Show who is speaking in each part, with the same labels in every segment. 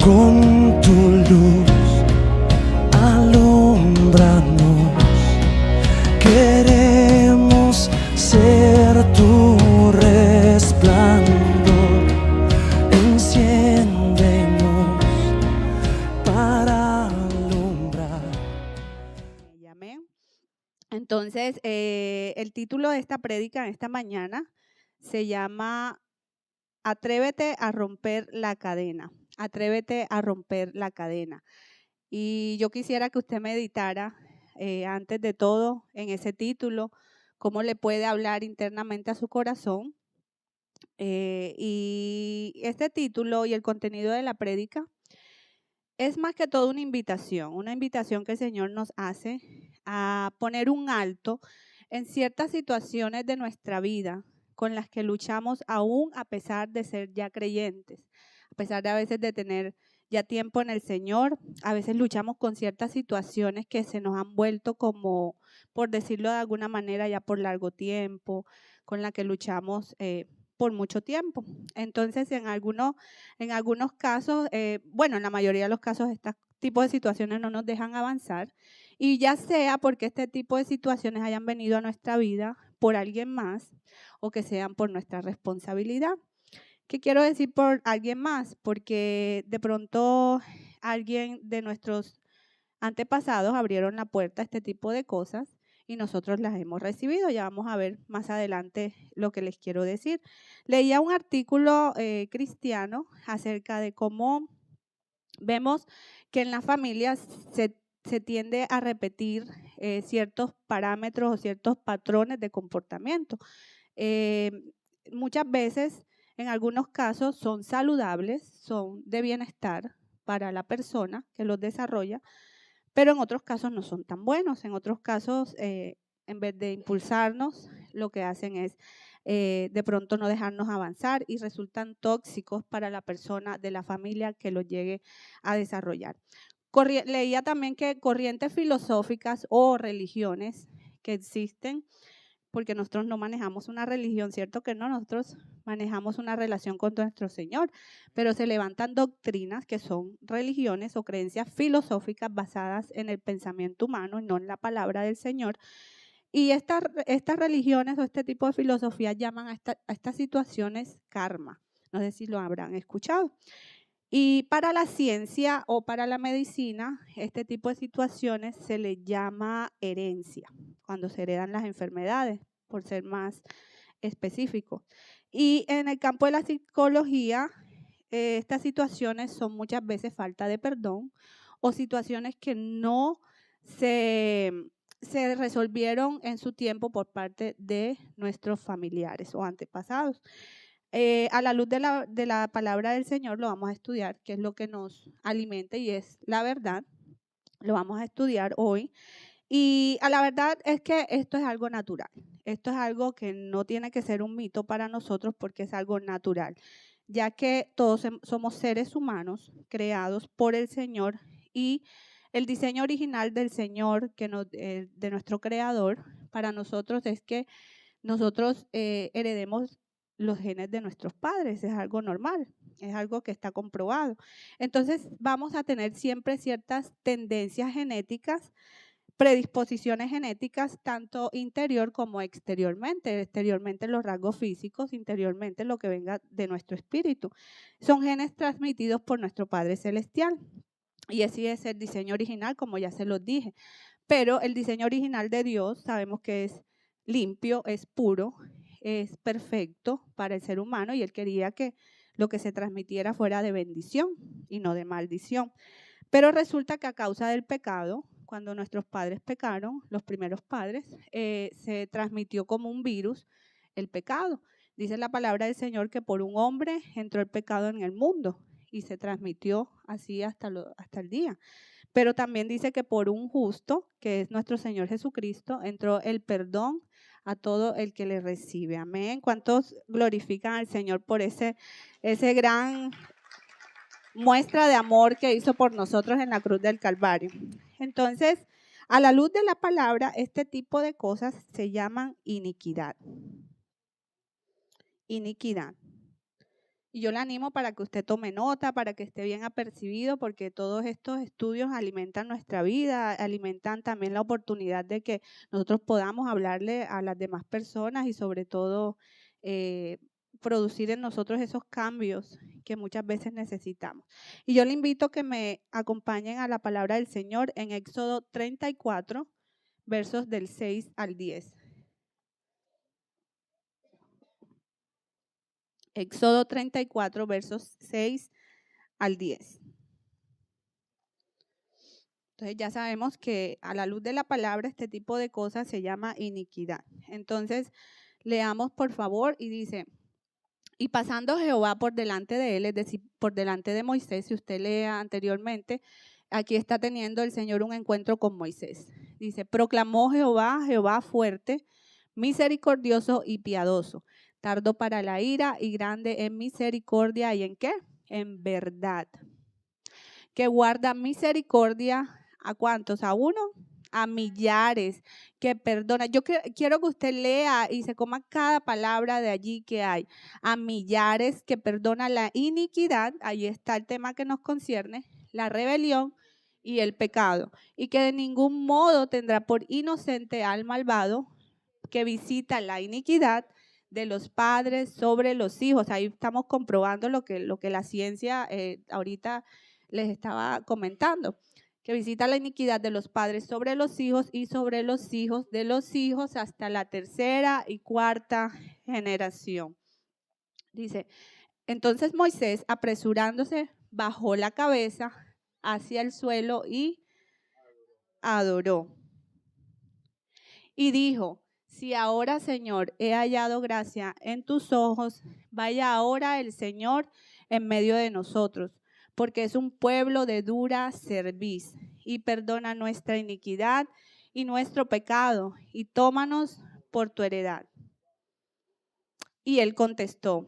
Speaker 1: Con tu luz alúmbranos, queremos ser tu resplandor. Enciéndenos para alumbrar.
Speaker 2: Amén. Entonces, el título de esta prédica en esta mañana se llama Atrévete a romper la cadena. Atrévete a romper la cadena. Y yo quisiera que usted meditara antes de todo en ese título, cómo le puede hablar internamente a su corazón. Y este título y el contenido de la prédica es más que todo una invitación que el Señor nos hace a poner un alto en ciertas situaciones de nuestra vida con las que luchamos aún a pesar de ser ya creyentes, a pesar de a veces de tener ya tiempo en el Señor. A veces luchamos con ciertas situaciones que se nos han vuelto como, por decirlo de alguna manera, ya por largo tiempo, con la que luchamos por mucho tiempo. Entonces, en algunos casos, bueno, en la mayoría de los casos, este tipo de situaciones no nos dejan avanzar, y ya sea porque este tipo de situaciones hayan venido a nuestra vida por alguien más o que sean por nuestra responsabilidad. ¿Qué quiero decir por alguien más? Porque de pronto alguien de nuestros antepasados abrieron la puerta a este tipo de cosas y nosotros las hemos recibido. Ya vamos a ver más adelante lo que les quiero decir. Leía un artículo cristiano acerca de cómo vemos que en las familias se tiende a repetir ciertos parámetros o ciertos patrones de comportamiento. Muchas veces, en algunos casos, son saludables, son de bienestar para la persona que los desarrolla, pero en otros casos no son tan buenos. En otros casos, en vez de impulsarnos, lo que hacen es de pronto no dejarnos avanzar y resultan tóxicos para la persona de la familia que los llegue a desarrollar. Leía también que corrientes filosóficas o religiones que existen, porque nosotros no manejamos una religión, ¿cierto que no? Nosotros manejamos una relación con nuestro Señor, pero se levantan doctrinas que son religiones o creencias filosóficas basadas en el pensamiento humano y no en la palabra del Señor. Y estas religiones o este tipo de filosofías llaman a estas situaciones karma. No sé si lo habrán escuchado. Y para la ciencia o para la medicina, este tipo de situaciones se le llama herencia, cuando se heredan las enfermedades, por ser más específico. Y en el campo de la psicología, estas situaciones son muchas veces falta de perdón o situaciones que no se resolvieron en su tiempo por parte de nuestros familiares o antepasados. A la luz de la palabra del Señor lo vamos a estudiar, que es lo que nos alimenta y es la verdad. Lo vamos a estudiar hoy. Y a la verdad es que esto es algo natural. Esto es algo que no tiene que ser un mito para nosotros porque es algo natural, ya que todos somos seres humanos creados por el Señor y el diseño original del Señor, de nuestro Creador, para nosotros es que nosotros heredemos los genes de nuestros padres. Es algo normal, es algo que está comprobado. Entonces vamos a tener siempre ciertas tendencias genéticas, predisposiciones genéticas, tanto interior como exteriormente. Exteriormente los rasgos físicos, interiormente lo que venga de nuestro espíritu. Son genes transmitidos por nuestro Padre Celestial. Y ese es el diseño original, como ya se los dije. Pero el diseño original de Dios sabemos que es limpio, es puro, es perfecto para el ser humano, y Él quería que lo que se transmitiera fuera de bendición y no de maldición. Pero resulta que a causa del pecado, cuando nuestros padres pecaron, los primeros padres, se transmitió como un virus el pecado. Dice la palabra del Señor que por un hombre entró el pecado en el mundo y se transmitió así hasta el día. Pero también dice que por un justo, que es nuestro Señor Jesucristo, entró el perdón a todo el que le recibe. Amén. ¿Cuántos glorifican al Señor por ese gran muestra de amor que hizo por nosotros en la cruz del Calvario? Entonces, a la luz de la palabra, este tipo de cosas se llaman iniquidad. Iniquidad. Y yo le animo para que usted tome nota, para que esté bien apercibido, porque todos estos estudios alimentan nuestra vida, alimentan también la oportunidad de que nosotros podamos hablarle a las demás personas y sobre todo producir en nosotros esos cambios que muchas veces necesitamos. Y yo le invito a que me acompañen a la palabra del Señor en Éxodo 34, versos del 6 al 10. Éxodo 34, versos 6 al 10. Entonces ya sabemos que a la luz de la palabra este tipo de cosas se llama iniquidad. Entonces leamos por favor y dice, y pasando Jehová por delante de él, es decir, por delante de Moisés, si usted lea anteriormente, aquí está teniendo el Señor un encuentro con Moisés. Dice, proclamó Jehová fuerte, misericordioso y piadoso, tardo para la ira y grande en misericordia y en ¿qué? En verdad. Que guarda misericordia ¿a cuántos? ¿A uno? A millares, que perdona. Yo quiero que usted lea y se coma cada palabra de allí que hay. A millares, que perdona la iniquidad, ahí está el tema que nos concierne, la rebelión y el pecado. Y que de ningún modo tendrá por inocente al malvado, que visita la iniquidad de los padres sobre los hijos. Ahí estamos comprobando lo que la ciencia ahorita les estaba comentando, que visita la iniquidad de los padres sobre los hijos y sobre los hijos de los hijos hasta la tercera y cuarta generación. Dice, entonces Moisés, apresurándose, bajó la cabeza hacia el suelo y adoró. Y dijo, si ahora, Señor, he hallado gracia en tus ojos, vaya ahora el Señor en medio de nosotros, porque es un pueblo de dura cerviz, y perdona nuestra iniquidad y nuestro pecado, y tómanos por tu heredad. Y él contestó,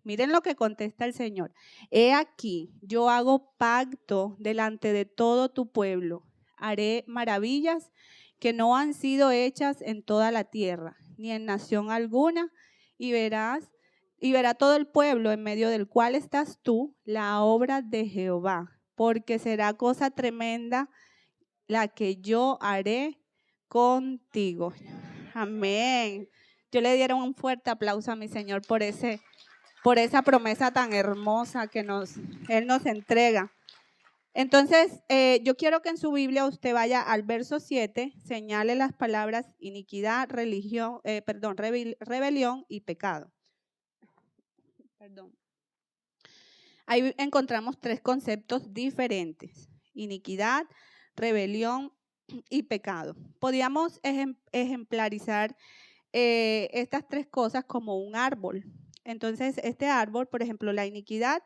Speaker 2: miren lo que contesta el Señor, he aquí, yo hago pacto delante de todo tu pueblo, haré maravillas que no han sido hechas en toda la tierra, ni en nación alguna, y verá todo el pueblo en medio del cual estás tú, la obra de Jehová, porque será cosa tremenda la que yo haré contigo. Amén. Yo le diera un fuerte aplauso a mi Señor por esa promesa tan hermosa que Él nos entrega. Entonces, yo quiero que en su Biblia usted vaya al verso 7, señale las palabras iniquidad, rebelión y pecado. Ahí encontramos tres conceptos diferentes: iniquidad, rebelión y pecado. Podríamos ejemplarizar estas tres cosas como un árbol. Entonces, este árbol, por ejemplo, la iniquidad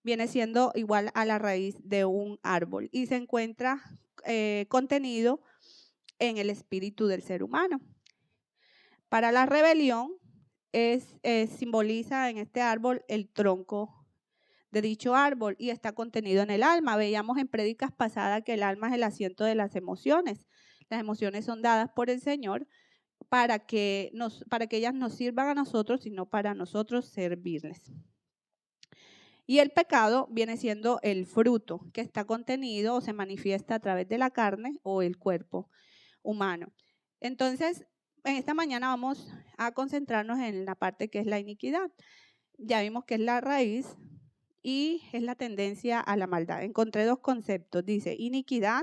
Speaker 2: viene siendo igual a la raíz de un árbol y se encuentra contenido en el espíritu del ser humano. Para la rebelión simboliza en este árbol el tronco de dicho árbol y está contenido en el alma. Veíamos en prédicas pasadas que el alma es el asiento de las emociones. Las emociones son dadas por el Señor para que ellas nos sirvan a nosotros y no para nosotros servirles. Y el pecado viene siendo el fruto que está contenido o se manifiesta a través de la carne o el cuerpo humano. Entonces, en esta mañana vamos a concentrarnos en la parte que es la iniquidad. Ya vimos que es la raíz y es la tendencia a la maldad. Encontré dos conceptos. Dice, iniquidad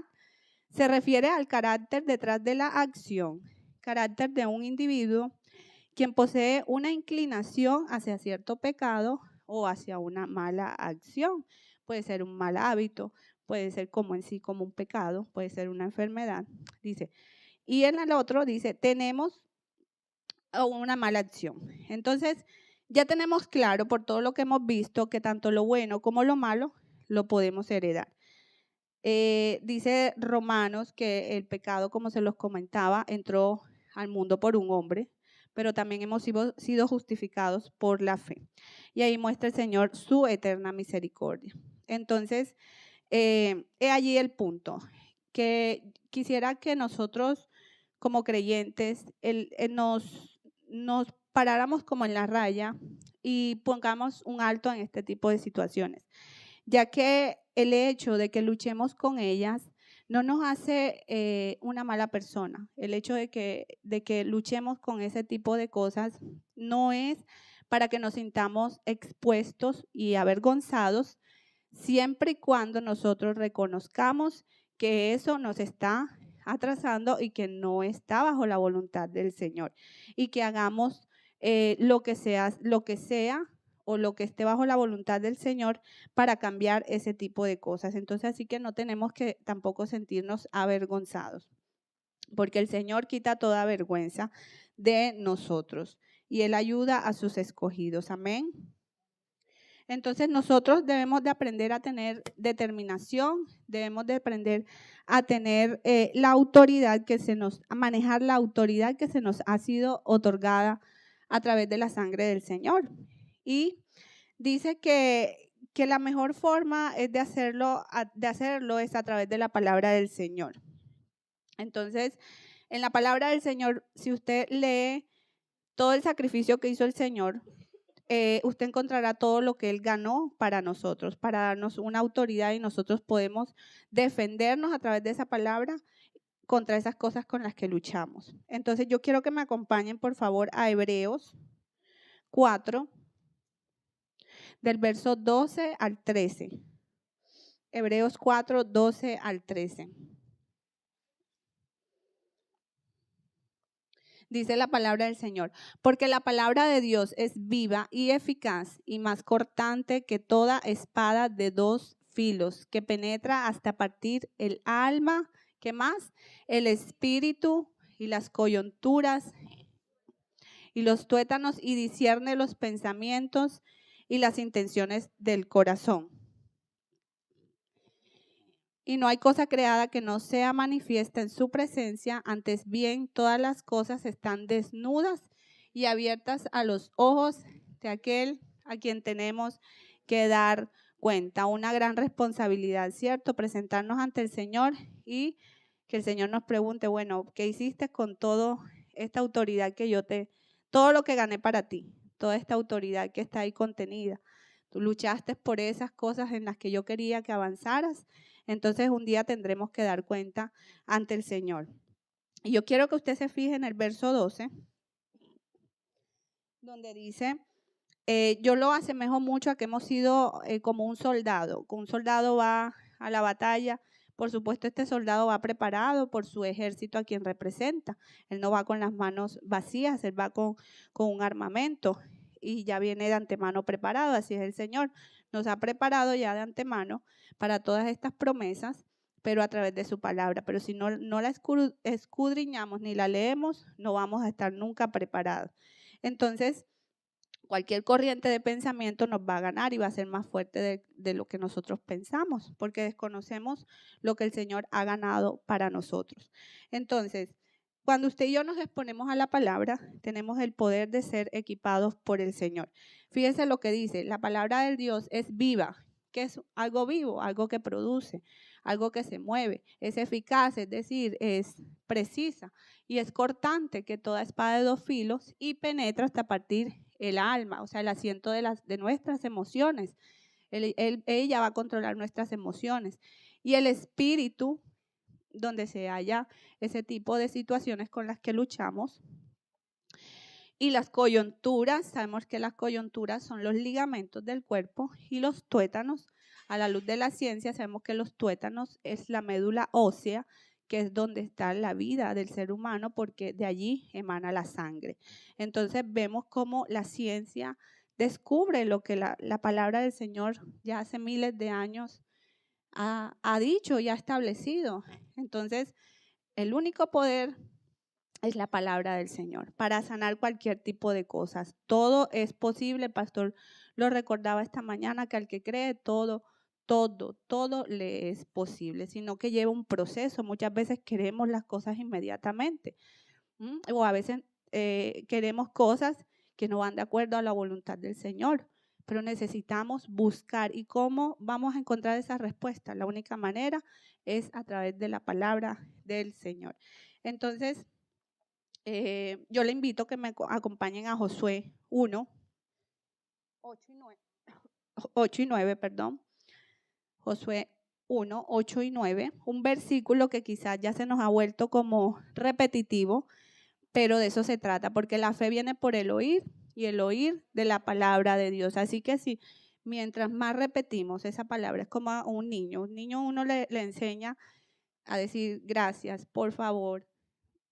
Speaker 2: se refiere al carácter detrás de la acción, carácter de un individuo quien posee una inclinación hacia cierto pecado o hacia una mala acción. Puede ser un mal hábito, puede ser como en sí como un pecado, puede ser una enfermedad. Dice, y en el otro dice, tenemos una mala acción. Entonces, ya tenemos claro por todo lo que hemos visto que tanto lo bueno como lo malo lo podemos heredar. Dice Romanos que el pecado, como se los comentaba, entró al mundo por un hombre, pero también hemos sido justificados por la fe. Y ahí muestra el Señor su eterna misericordia. Entonces, he allí el punto, que quisiera que nosotros como creyentes nos paráramos como en la raya y pongamos un alto en este tipo de situaciones, ya que el hecho de que luchemos con ellas no nos hace una mala persona. El hecho de que luchemos con ese tipo de cosas no es para que nos sintamos expuestos y avergonzados, siempre y cuando nosotros reconozcamos que eso nos está atrasando y que no está bajo la voluntad del Señor, y que hagamos lo que sea o lo que esté bajo la voluntad del Señor para cambiar ese tipo de cosas. Entonces, así que no tenemos que tampoco sentirnos avergonzados, porque el Señor quita toda vergüenza de nosotros y Él ayuda a sus escogidos. Amén. Entonces nosotros debemos de aprender a tener determinación, debemos de aprender a tener la autoridad a manejar la autoridad que se nos ha sido otorgada a través de la sangre del Señor. Y dice que la mejor forma es de hacerlo es a través de la palabra del Señor. Entonces, en la palabra del Señor, si usted lee todo el sacrificio que hizo el Señor, usted encontrará todo lo que Él ganó para nosotros, para darnos una autoridad, y nosotros podemos defendernos a través de esa palabra contra esas cosas con las que luchamos. Entonces yo quiero que me acompañen, por favor, a Hebreos 4, del verso 12 al 13. Hebreos 4, 12 al 13. Dice la palabra del Señor: porque la palabra de Dios es viva y eficaz y más cortante que toda espada de dos filos, que penetra hasta partir el alma, ¿qué más? El espíritu y las coyunturas y los tuétanos, y discierne los pensamientos y las intenciones del corazón. Y no hay cosa creada que no sea manifiesta en su presencia, antes bien todas las cosas están desnudas y abiertas a los ojos de aquel a quien tenemos que dar cuenta. Una gran responsabilidad, ¿cierto? Presentarnos ante el Señor y que el Señor nos pregunte, bueno, ¿qué hiciste con toda esta autoridad todo lo que gané para ti, toda esta autoridad que está ahí contenida? Tú luchaste por esas cosas en las que yo quería que avanzaras. Entonces un día tendremos que dar cuenta ante el Señor. Y yo quiero que usted se fije en el verso 12, donde dice, yo lo asemejo mucho a que hemos sido como un soldado. Un soldado va a la batalla. Por supuesto, este soldado va preparado por su ejército a quien representa. Él no va con las manos vacías, él va con un armamento y ya viene de antemano preparado. Así es el Señor. Nos ha preparado ya de antemano para todas estas promesas, pero a través de su palabra. Pero si no la escudriñamos ni la leemos, no vamos a estar nunca preparados. Entonces, cualquier corriente de pensamiento nos va a ganar y va a ser más fuerte de lo que nosotros pensamos, porque desconocemos lo que el Señor ha ganado para nosotros. Entonces, cuando usted y yo nos exponemos a la palabra, tenemos el poder de ser equipados por el Señor. Fíjense lo que dice: la palabra de Dios es viva, que es algo vivo, algo que produce, algo que se mueve, es eficaz, es decir, es precisa, y es cortante que toda espada de dos filos, y penetra hasta partir el alma, o sea, el asiento de nuestras emociones. Ella va a controlar nuestras emociones. Y el espíritu, donde se halla ese tipo de situaciones con las que luchamos. Y las coyunturas, sabemos que las coyunturas son los ligamentos del cuerpo, y los tuétanos, a la luz de la ciencia, sabemos que los tuétanos es la médula ósea, que es donde está la vida del ser humano, porque de allí emana la sangre. Entonces vemos cómo la ciencia descubre lo que la palabra del Señor ya hace miles de años ha dicho y ha establecido. Entonces, el único poder es la palabra del Señor para sanar cualquier tipo de cosas. Todo es posible. El pastor lo recordaba esta mañana, que al que cree todo le es posible, sino que lleva un proceso. Muchas veces queremos las cosas inmediatamente, o a veces queremos cosas que no van de acuerdo a la voluntad del Señor, pero necesitamos buscar. ¿Y cómo vamos a encontrar esa respuesta? La única manera es a través de la palabra del Señor. Entonces, yo le invito a que me acompañen a Josué 1, 8 y 9, perdón. Josué 1, 8 y 9, un versículo que quizás ya se nos ha vuelto como repetitivo, pero de eso se trata, porque la fe viene por el oír y el oír de la palabra de Dios. Así que si mientras más repetimos esa palabra, es como a un niño uno le enseña a decir gracias, por favor.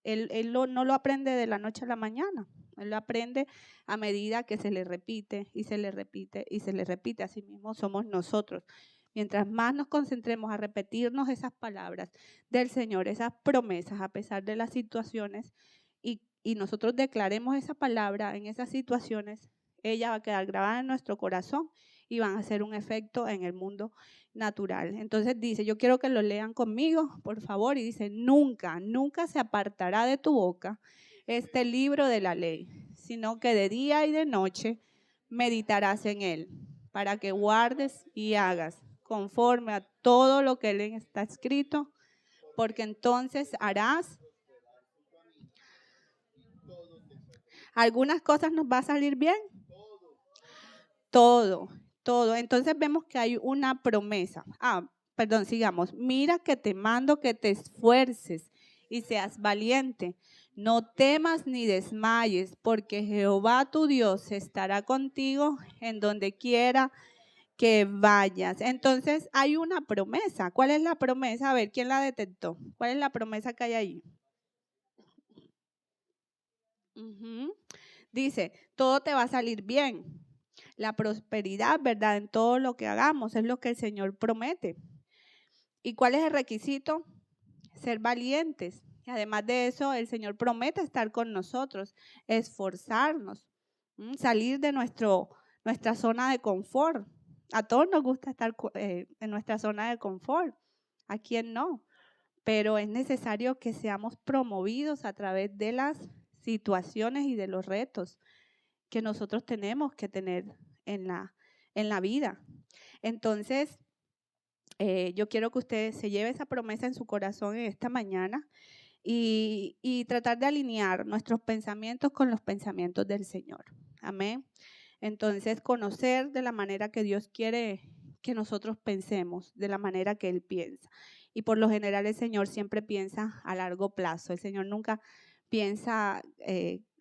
Speaker 2: Él no lo aprende de la noche a la mañana, él lo aprende a medida que se le repite y se le repite y se le repite. Así mismo somos nosotros. Mientras más nos concentremos a repetirnos esas palabras del Señor, esas promesas a pesar de las situaciones, y nosotros declaremos esa palabra en esas situaciones, ella va a quedar grabada en nuestro corazón y van a hacer un efecto en el mundo natural. Entonces dice, yo quiero que lo lean conmigo, por favor, y dice, nunca, nunca se apartará de tu boca este libro de la ley, sino que de día y de noche meditarás en él, para que guardes y hagas conforme a todo lo que en está escrito, porque entonces harás. Algunas cosas nos va a salir bien. Todo, todo. Entonces vemos que hay una promesa. Perdón, sigamos. Mira que te mando que te esfuerces y seas valiente. No temas ni desmayes, porque Jehová tu Dios estará contigo en donde quiera que vayas. Entonces hay una promesa. ¿Cuál es la promesa? A ver, ¿quién la detectó? ¿Cuál es la promesa que hay ahí? Dice, todo te va a salir bien. La prosperidad, ¿verdad? En todo lo que hagamos es lo que el Señor promete. ¿Y cuál es el requisito? Ser valientes. Y además de eso, el Señor promete estar con nosotros, esforzarnos, salir de nuestra zona de confort. A todos nos gusta estar en nuestra zona de confort. ¿A quién no? Pero es necesario que seamos promovidos a través de las situaciones y de los retos que nosotros tenemos que tener en la vida. Entonces, yo quiero que usted se lleve esa promesa en su corazón en esta mañana y tratar de alinear nuestros pensamientos con los pensamientos del Señor. Amén. Entonces, conocer de la manera que Dios quiere que nosotros pensemos, de la manera que Él piensa. Y por lo general el Señor siempre piensa a largo plazo. El Señor nunca piensa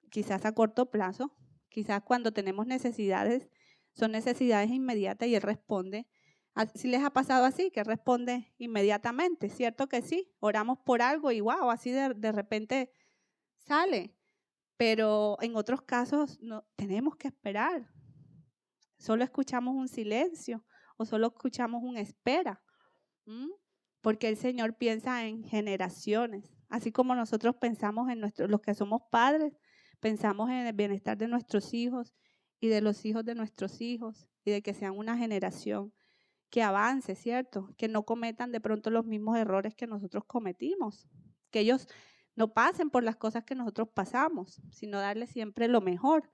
Speaker 2: quizás a corto plazo. Quizás cuando tenemos necesidades, son necesidades inmediatas y Él responde. ¿Sí les ha pasado así? Que responde inmediatamente, ¿cierto que sí? Oramos por algo y wow, así de repente sale. Pero en otros casos no, tenemos que esperar. Solo escuchamos un silencio o solo escuchamos un espera. Porque el Señor piensa en generaciones. Así como nosotros pensamos en los que somos padres, pensamos en el bienestar de nuestros hijos y de los hijos de nuestros hijos y de que sean una generación que avance, ¿cierto? Que no cometan de pronto los mismos errores que nosotros cometimos, que ellos no pasen por las cosas que nosotros pasamos, sino darles siempre lo mejor.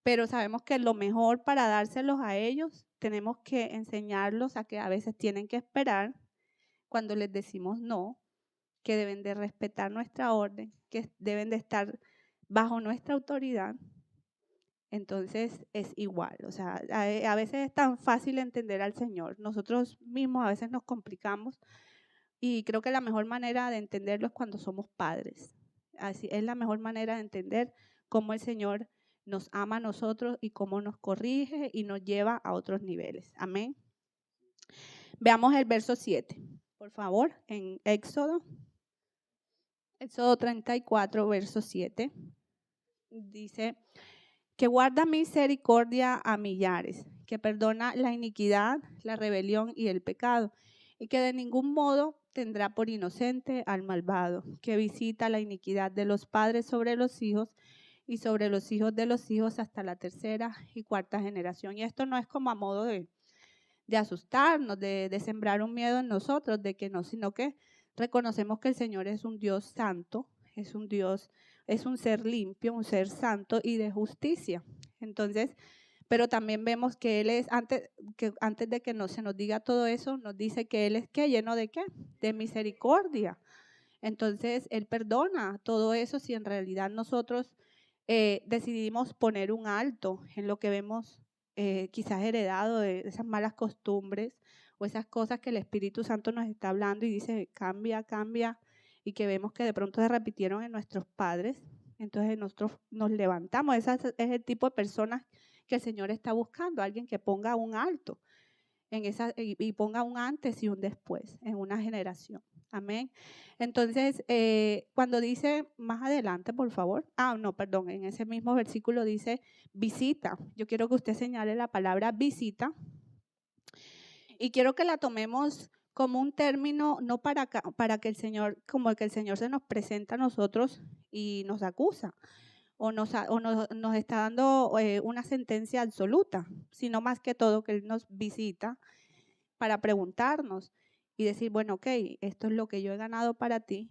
Speaker 2: Pero sabemos que lo mejor para dárselos a ellos, tenemos que enseñarlos a que a veces tienen que esperar cuando les decimos no, que deben de respetar nuestra orden, que deben de estar bajo nuestra autoridad. Entonces es igual, o sea, a veces es tan fácil entender al Señor. Nosotros mismos a veces nos complicamos y creo que la mejor manera de entenderlo es cuando somos padres. Así es la mejor manera de entender cómo el Señor nos ama a nosotros y cómo nos corrige y nos lleva a otros niveles. Amén. Veamos el verso 7, por favor, en Éxodo 34, verso 7. Dice, que guarda misericordia a millares, que perdona la iniquidad, la rebelión y el pecado, y que de ningún modo tendrá por inocente al malvado, que visita la iniquidad de los padres sobre los hijos y sobre los hijos de los hijos hasta la tercera y cuarta generación. Y esto no es como a modo de asustarnos, de sembrar un miedo en nosotros, de que no, sino que reconocemos que el Señor es un Dios santo, es un Dios, es un ser limpio, un ser santo y de justicia. Entonces, pero también vemos que Él es, antes de que se nos diga todo eso, nos dice que Él es ¿qué? ¿Lleno de qué? De misericordia. Entonces, Él perdona todo eso si en realidad nosotros decidimos poner un alto en lo que vemos quizás heredado de esas malas costumbres o esas cosas que el Espíritu Santo nos está hablando y dice, cambia, cambia, y que vemos que de pronto se repitieron en nuestros padres. Entonces nosotros nos levantamos. Ese es el tipo de personas que el Señor está buscando, alguien que ponga un alto en esa, y ponga un antes y un después en una generación. Amén. Entonces, cuando dice más adelante, por favor, no, perdón, en ese mismo versículo dice visita. Yo quiero que usted señale la palabra visita y quiero que la tomemos como un término, no para que el Señor, como el que el Señor se nos presenta a nosotros y nos acusa o nos está dando una sentencia absoluta, sino más que todo que Él nos visita para preguntarnos y decir, bueno, ok, esto es lo que yo he ganado para ti,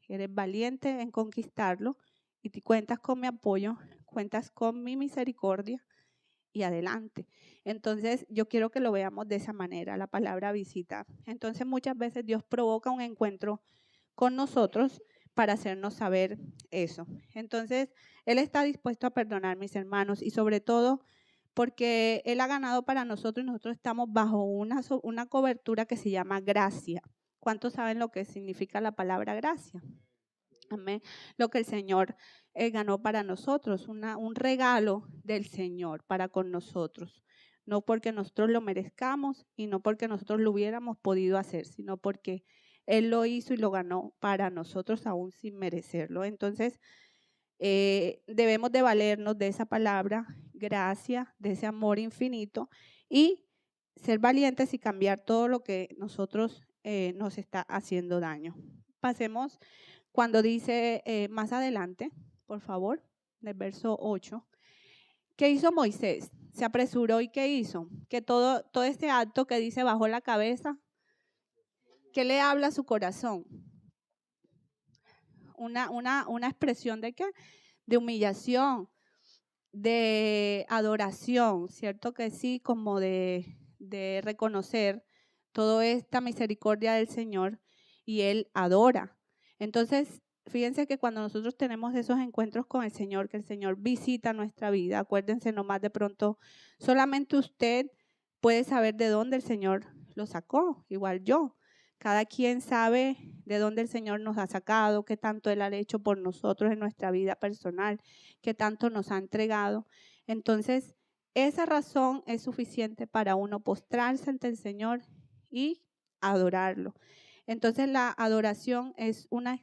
Speaker 2: eres valiente en conquistarlo y te cuentas con mi apoyo, cuentas con mi misericordia y adelante. Entonces, yo quiero que lo veamos de esa manera, la palabra visita. Entonces, muchas veces Dios provoca un encuentro con nosotros para hacernos saber eso. Entonces, Él está dispuesto a perdonar, mis hermanos, y sobre todo porque Él ha ganado para nosotros y nosotros estamos bajo una cobertura que se llama gracia. ¿Cuántos saben lo que significa la palabra gracia? Amén. Lo que el Señor ganó para nosotros, un regalo del Señor para con nosotros. No porque nosotros lo merezcamos y no porque nosotros lo hubiéramos podido hacer, sino porque Él lo hizo y lo ganó para nosotros aún sin merecerlo. Entonces, debemos de valernos de esa palabra, gracia, de ese amor infinito y ser valientes y cambiar todo lo que nosotros nos está haciendo daño. Pasemos cuando dice más adelante, por favor, del verso 8. ¿Qué hizo Moisés? Se apresuró y ¿qué hizo? Que todo este acto que dice bajó la cabeza, ¿qué le habla a su corazón? Una expresión de qué? De humillación, de adoración, ¿cierto que sí? Como de reconocer toda esta misericordia del Señor y Él adora. Entonces, fíjense que cuando nosotros tenemos esos encuentros con el Señor, que el Señor visita nuestra vida, acuérdense nomás de pronto, solamente usted puede saber de dónde el Señor lo sacó, igual yo. Cada quien sabe de dónde el Señor nos ha sacado, qué tanto Él ha hecho por nosotros en nuestra vida personal, qué tanto nos ha entregado. Entonces, esa razón es suficiente para uno postrarse ante el Señor y adorarlo. Entonces, la adoración es una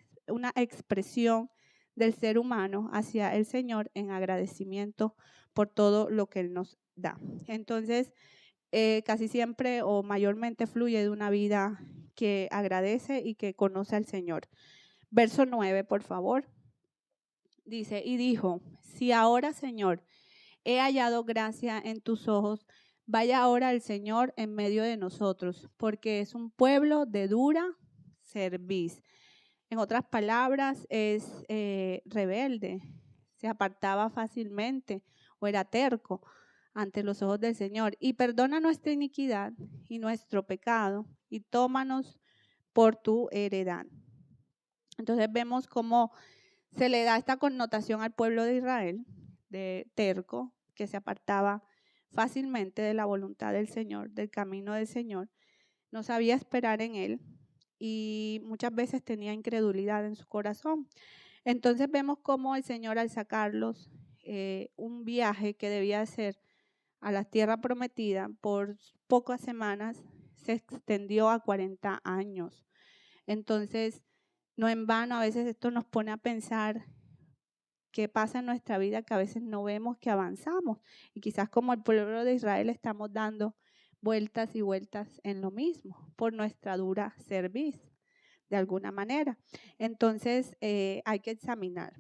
Speaker 2: expresión del ser humano hacia el Señor en agradecimiento por todo lo que Él nos da. Entonces, casi siempre o mayormente fluye de una vida que agradece y que conoce al Señor. Verso 9, por favor. Dice, y dijo, si ahora, Señor, he hallado gracia en tus ojos, vaya ahora el Señor en medio de nosotros, porque es un pueblo de dura cerviz. En otras palabras, es rebelde, se apartaba fácilmente o era terco ante los ojos del Señor. Y perdona nuestra iniquidad y nuestro pecado y tómanos por tu heredad. Entonces vemos cómo se le da esta connotación al pueblo de Israel, de terco, que se apartaba fácilmente de la voluntad del Señor, del camino del Señor, no sabía esperar en Él y muchas veces tenía incredulidad en su corazón. Entonces vemos cómo el Señor al sacarlos, un viaje que debía hacer a la tierra prometida por pocas semanas, se extendió a 40 años. Entonces, no en vano, a veces esto nos pone a pensar qué pasa en nuestra vida que a veces no vemos que avanzamos. Y quizás como el pueblo de Israel estamos dando vueltas y vueltas en lo mismo por nuestra dura cerviz, de alguna manera. Entonces, hay que examinar.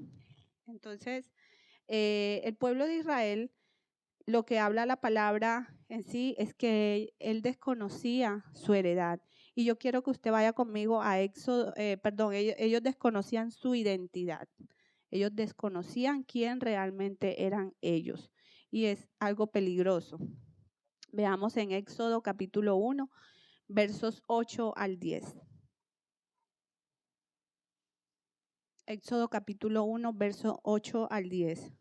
Speaker 2: Entonces, el pueblo de Israel, lo que habla la palabra en sí es que él desconocía su heredad. Y yo quiero que usted vaya conmigo a Éxodo, ellos desconocían su identidad. Ellos desconocían quién realmente eran ellos. Y es algo peligroso. Veamos en Éxodo capítulo 1, versos 8 al 10. Éxodo capítulo 1, verso 8 al 10.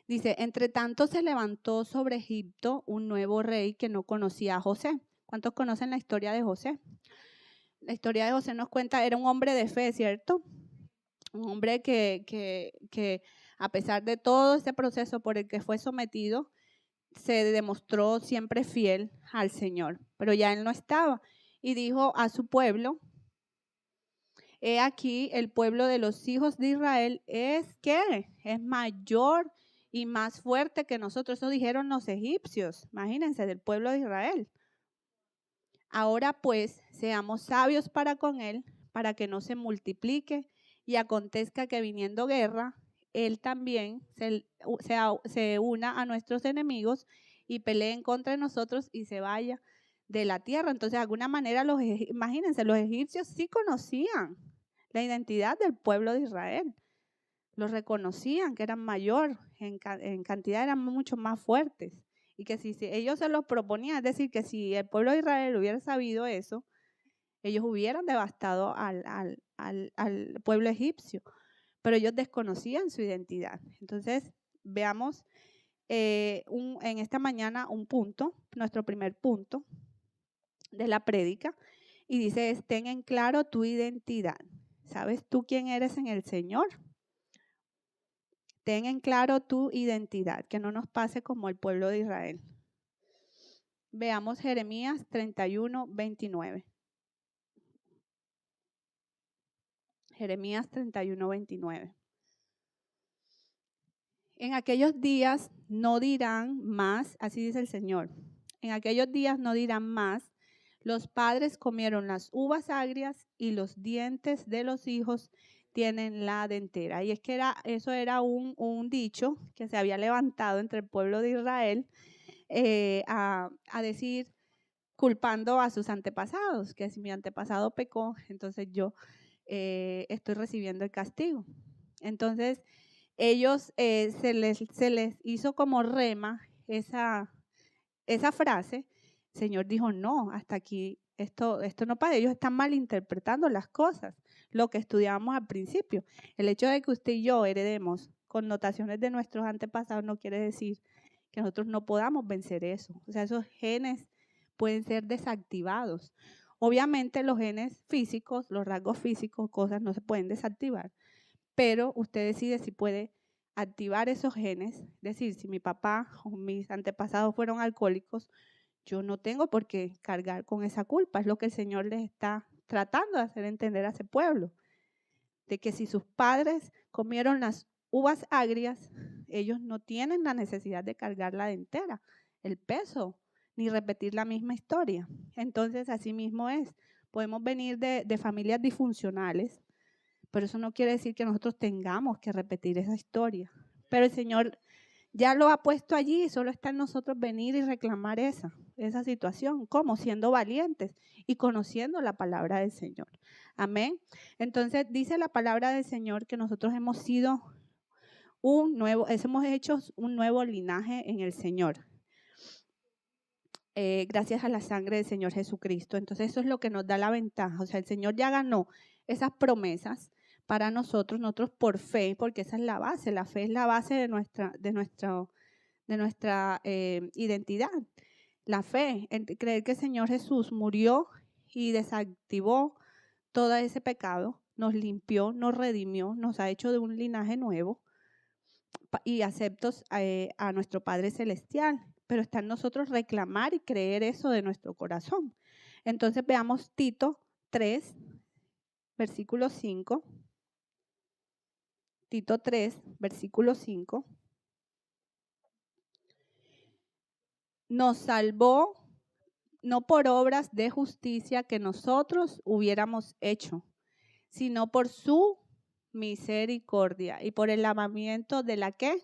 Speaker 2: Dice, entre tanto se levantó sobre Egipto un nuevo rey que no conocía a José. ¿Cuántos conocen la historia de José? La historia de José nos cuenta, era un hombre de fe, ¿cierto? Un hombre que a pesar de todo ese proceso por el que fue sometido, se demostró siempre fiel al Señor. Pero ya él no estaba y dijo a su pueblo, he aquí el pueblo de los hijos de Israel ¿qué? Es mayor y más fuerte que nosotros. Eso dijeron los egipcios, imagínense, del pueblo de Israel. Ahora pues, seamos sabios para con él, para que no se multiplique y acontezca que viniendo guerra, él también se una a nuestros enemigos y peleen contra nosotros y se vaya de la tierra. Entonces, de alguna manera, imagínense, los egipcios sí conocían la identidad del pueblo de Israel. Los reconocían que eran mayor, en cantidad eran mucho más fuertes. Y que si ellos se los proponían, es decir, que si el pueblo de Israel hubiera sabido eso, ellos hubieran devastado al pueblo egipcio. Pero ellos desconocían su identidad. Entonces, veamos en esta mañana un punto, nuestro primer punto de la prédica, y dice, ten en claro tu identidad. ¿Sabes tú quién eres en el Señor? Ten en claro tu identidad, que no nos pase como el pueblo de Israel. Veamos Jeremías 31, 29. Jeremías 31, 29. En aquellos días no dirán más, así dice el Señor, en aquellos días no dirán más, los padres comieron las uvas agrias y los dientes de los hijos tienen la dentera. Y es que eso era un dicho que se había levantado entre el pueblo de Israel a decir, culpando a sus antepasados, que si mi antepasado pecó, entonces yo estoy recibiendo el castigo. Entonces, ellos se les hizo como rema esa frase. El Señor dijo, no, hasta aquí, esto no pasa. Ellos están malinterpretando las cosas, lo que estudiábamos al principio. El hecho de que usted y yo heredemos connotaciones de nuestros antepasados no quiere decir que nosotros no podamos vencer eso. O sea, esos genes pueden ser desactivados. Obviamente los genes físicos, los rasgos físicos, cosas no se pueden desactivar, pero usted decide si puede activar esos genes. Es decir, si mi papá o mis antepasados fueron alcohólicos, yo no tengo por qué cargar con esa culpa. Es lo que el Señor les está tratando de hacer entender a ese pueblo. De que si sus padres comieron las uvas agrias, ellos no tienen la necesidad de cargarla entera, el peso, ni repetir la misma historia. Entonces, así mismo es. Podemos venir de familias disfuncionales, pero eso no quiere decir que nosotros tengamos que repetir esa historia. Pero el Señor ya lo ha puesto allí, solo está en nosotros venir y reclamar esa situación. ¿Cómo? Siendo valientes y conociendo la palabra del Señor. Amén. Entonces dice la palabra del Señor que nosotros hemos sido hemos hecho un nuevo linaje en el Señor. Gracias a la sangre del Señor Jesucristo. Entonces eso es lo que nos da la ventaja. O sea, el Señor ya ganó esas promesas para nosotros por fe, porque esa es la base. La fe es la base de nuestra identidad. La fe, en creer que el Señor Jesús murió y desactivó todo ese pecado, nos limpió, nos redimió, nos ha hecho de un linaje nuevo y aceptos a nuestro Padre Celestial. Pero está en nosotros reclamar y creer eso de nuestro corazón. Entonces veamos Tito 3, versículo 5. Tito 3, versículo 5. Nos salvó no por obras de justicia que nosotros hubiéramos hecho, sino por su misericordia y por el lavamiento de la ¿qué?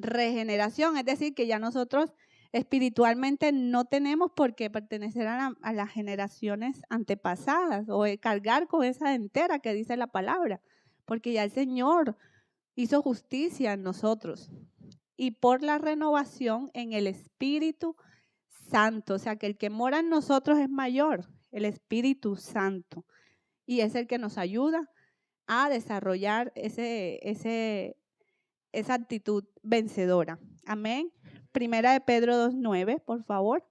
Speaker 2: Regeneración. Es decir, que ya nosotros espiritualmente no tenemos por qué pertenecer a las generaciones antepasadas o cargar con esa entera que dice la palabra, porque ya el Señor hizo justicia en nosotros. Y por la renovación en el Espíritu Santo, o sea que el que mora en nosotros es mayor, el Espíritu Santo, y es el que nos ayuda a desarrollar ese esa actitud vencedora. Amén. Primera de Pedro 2:9, por favor.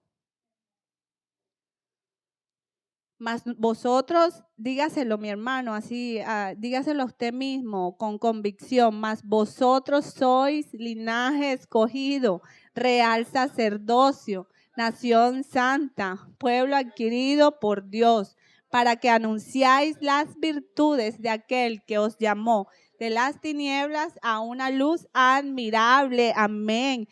Speaker 2: Mas vosotros, dígaselo mi hermano, así, dígaselo a usted mismo con convicción, mas vosotros sois linaje escogido, real sacerdocio, nación santa, pueblo adquirido por Dios, para que anunciáis las virtudes de aquel que os llamó de las tinieblas a una luz admirable. Amén.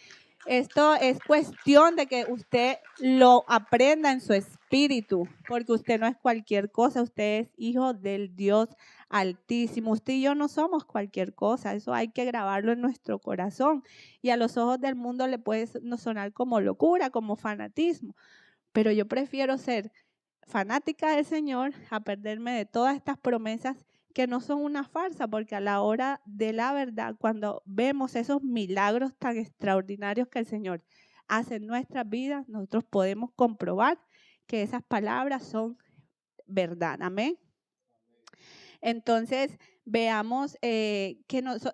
Speaker 2: Esto es cuestión de que usted lo aprenda en su espíritu, porque usted no es cualquier cosa, usted es hijo del Dios Altísimo. Usted y yo no somos cualquier cosa, eso hay que grabarlo en nuestro corazón. Y a los ojos del mundo le puede sonar como locura, como fanatismo, pero yo prefiero ser fanática del Señor a perderme de todas estas promesas que no son una farsa, porque a la hora de la verdad, cuando vemos esos milagros tan extraordinarios que el Señor hace en nuestras vidas, nosotros podemos comprobar que esas palabras son verdad. Amén. Entonces, veamos que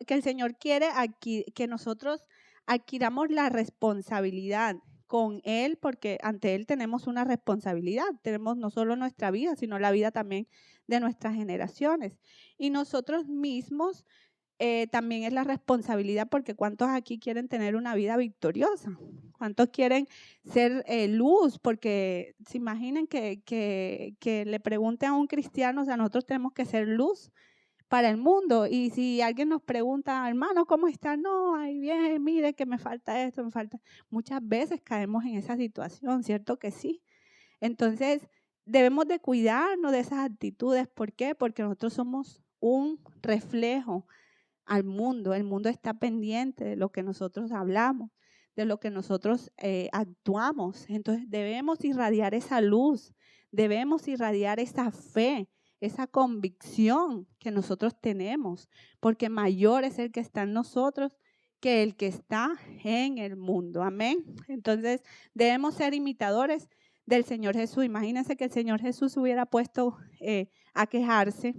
Speaker 2: el Señor quiere aquí, que nosotros adquiramos la responsabilidad con Él, porque ante Él tenemos una responsabilidad. Tenemos no solo nuestra vida, sino la vida también de nuestras generaciones. Y nosotros mismos también es la responsabilidad, porque ¿cuántos aquí quieren tener una vida victoriosa? ¿Cuántos quieren ser luz? Porque se imaginen que le pregunten a un cristiano, o sea, nosotros tenemos que ser luz para el mundo. Y si alguien nos pregunta, hermano, ¿cómo está? No, ay, bien, mire que me falta esto, me falta. Muchas veces caemos en esa situación, ¿cierto que sí? Entonces, debemos de cuidarnos de esas actitudes. ¿Por qué? Porque nosotros somos un reflejo al mundo. El mundo está pendiente de lo que nosotros hablamos, de lo que nosotros actuamos. Entonces debemos irradiar esa luz, debemos irradiar esa fe, esa convicción que nosotros tenemos, porque mayor es el que está en nosotros que el que está en el mundo. Amén. Entonces debemos ser imitadores del Señor Jesús. Imagínense que el Señor Jesús hubiera puesto a quejarse.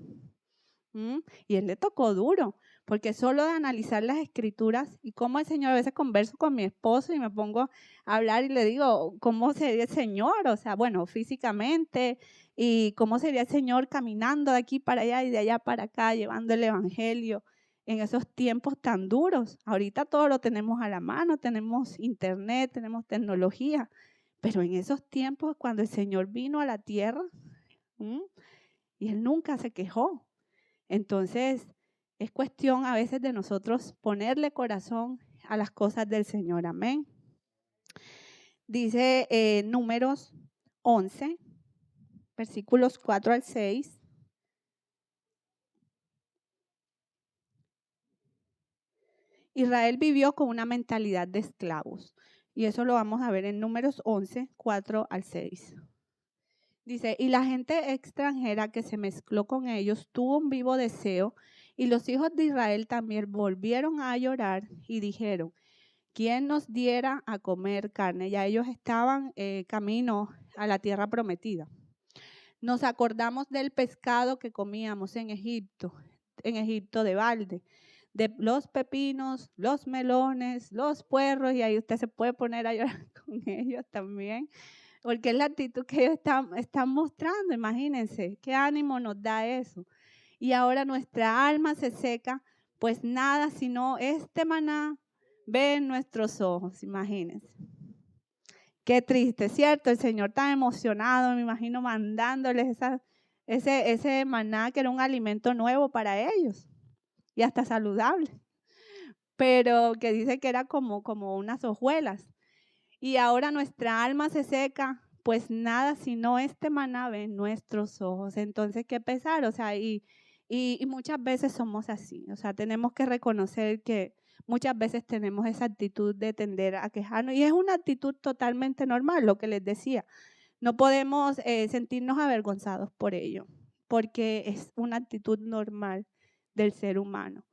Speaker 2: Y él le tocó duro, porque solo de analizar las escrituras y cómo el Señor, a veces converso con mi esposo y me pongo a hablar y le digo, ¿cómo sería el Señor? O sea, bueno, físicamente, y cómo sería el Señor caminando de aquí para allá y de allá para acá, llevando el evangelio en esos tiempos tan duros. Ahorita todo lo tenemos a la mano, tenemos internet, tenemos tecnología, pero en esos tiempos cuando el Señor vino a la tierra, y él nunca se quejó. Entonces, es cuestión a veces de nosotros ponerle corazón a las cosas del Señor. Amén. Dice Números 11, versículos 4 al 6. Israel vivió con una mentalidad de esclavos. Y eso lo vamos a ver en Números 11, 4 al 6. Dice, y la gente extranjera que se mezcló con ellos tuvo un vivo deseo, y los hijos de Israel también volvieron a llorar y dijeron, ¿quién nos diera a comer carne? Ya ellos estaban camino a la tierra prometida. Nos acordamos del pescado que comíamos en Egipto de balde, de los pepinos, los melones, los puerros, y ahí usted se puede poner a llorar con ellos también, porque es la actitud que ellos están mostrando. Imagínense, qué ánimo nos da eso. Y ahora nuestra alma se seca, pues nada sino este maná ve en nuestros ojos. Imagínense. Qué triste, ¿cierto? El Señor tan emocionado, me imagino, mandándoles ese maná que era un alimento nuevo para ellos y hasta saludable, pero que dice que era como unas hojuelas. Y ahora nuestra alma se seca, pues nada sino este maná ve en nuestros ojos. Entonces, qué pesar, o sea, y muchas veces somos así, o sea, tenemos que reconocer que muchas veces tenemos esa actitud de tender a quejarnos, y es una actitud totalmente normal, lo que les decía. No podemos sentirnos avergonzados por ello, porque es una actitud normal del ser humano.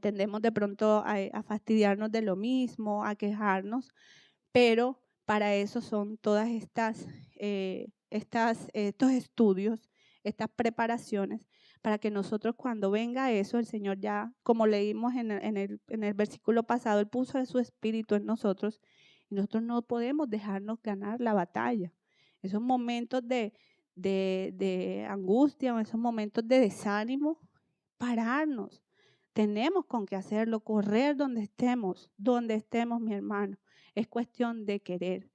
Speaker 2: Tendemos de pronto a fastidiarnos de lo mismo, a quejarnos, pero para eso son todas estos estudios, estas preparaciones, para que nosotros cuando venga eso, el Señor ya, como leímos en el versículo pasado, Él puso de su espíritu en nosotros y nosotros no podemos dejarnos ganar la batalla. Esos momentos de angustia o esos momentos de desánimo, pararnos. Tenemos con qué hacerlo, correr donde estemos, mi hermano. Es cuestión de querer.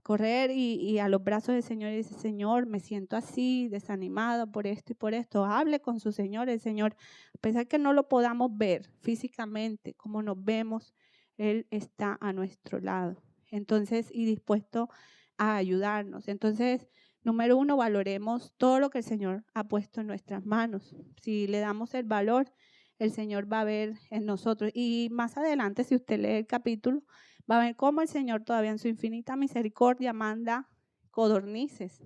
Speaker 2: Correr y a los brazos del Señor y dice, Señor, me siento así, desanimado por esto y por esto. Hable con su Señor, el Señor, a pesar que no lo podamos ver físicamente, como nos vemos, Él está a nuestro lado. Entonces, y dispuesto a ayudarnos. Entonces, número uno, valoremos todo lo que el Señor ha puesto en nuestras manos. Si le damos el valor, el Señor va a ver en nosotros. Y más adelante, si usted lee el capítulo, va a ver cómo el Señor todavía en su infinita misericordia manda codornices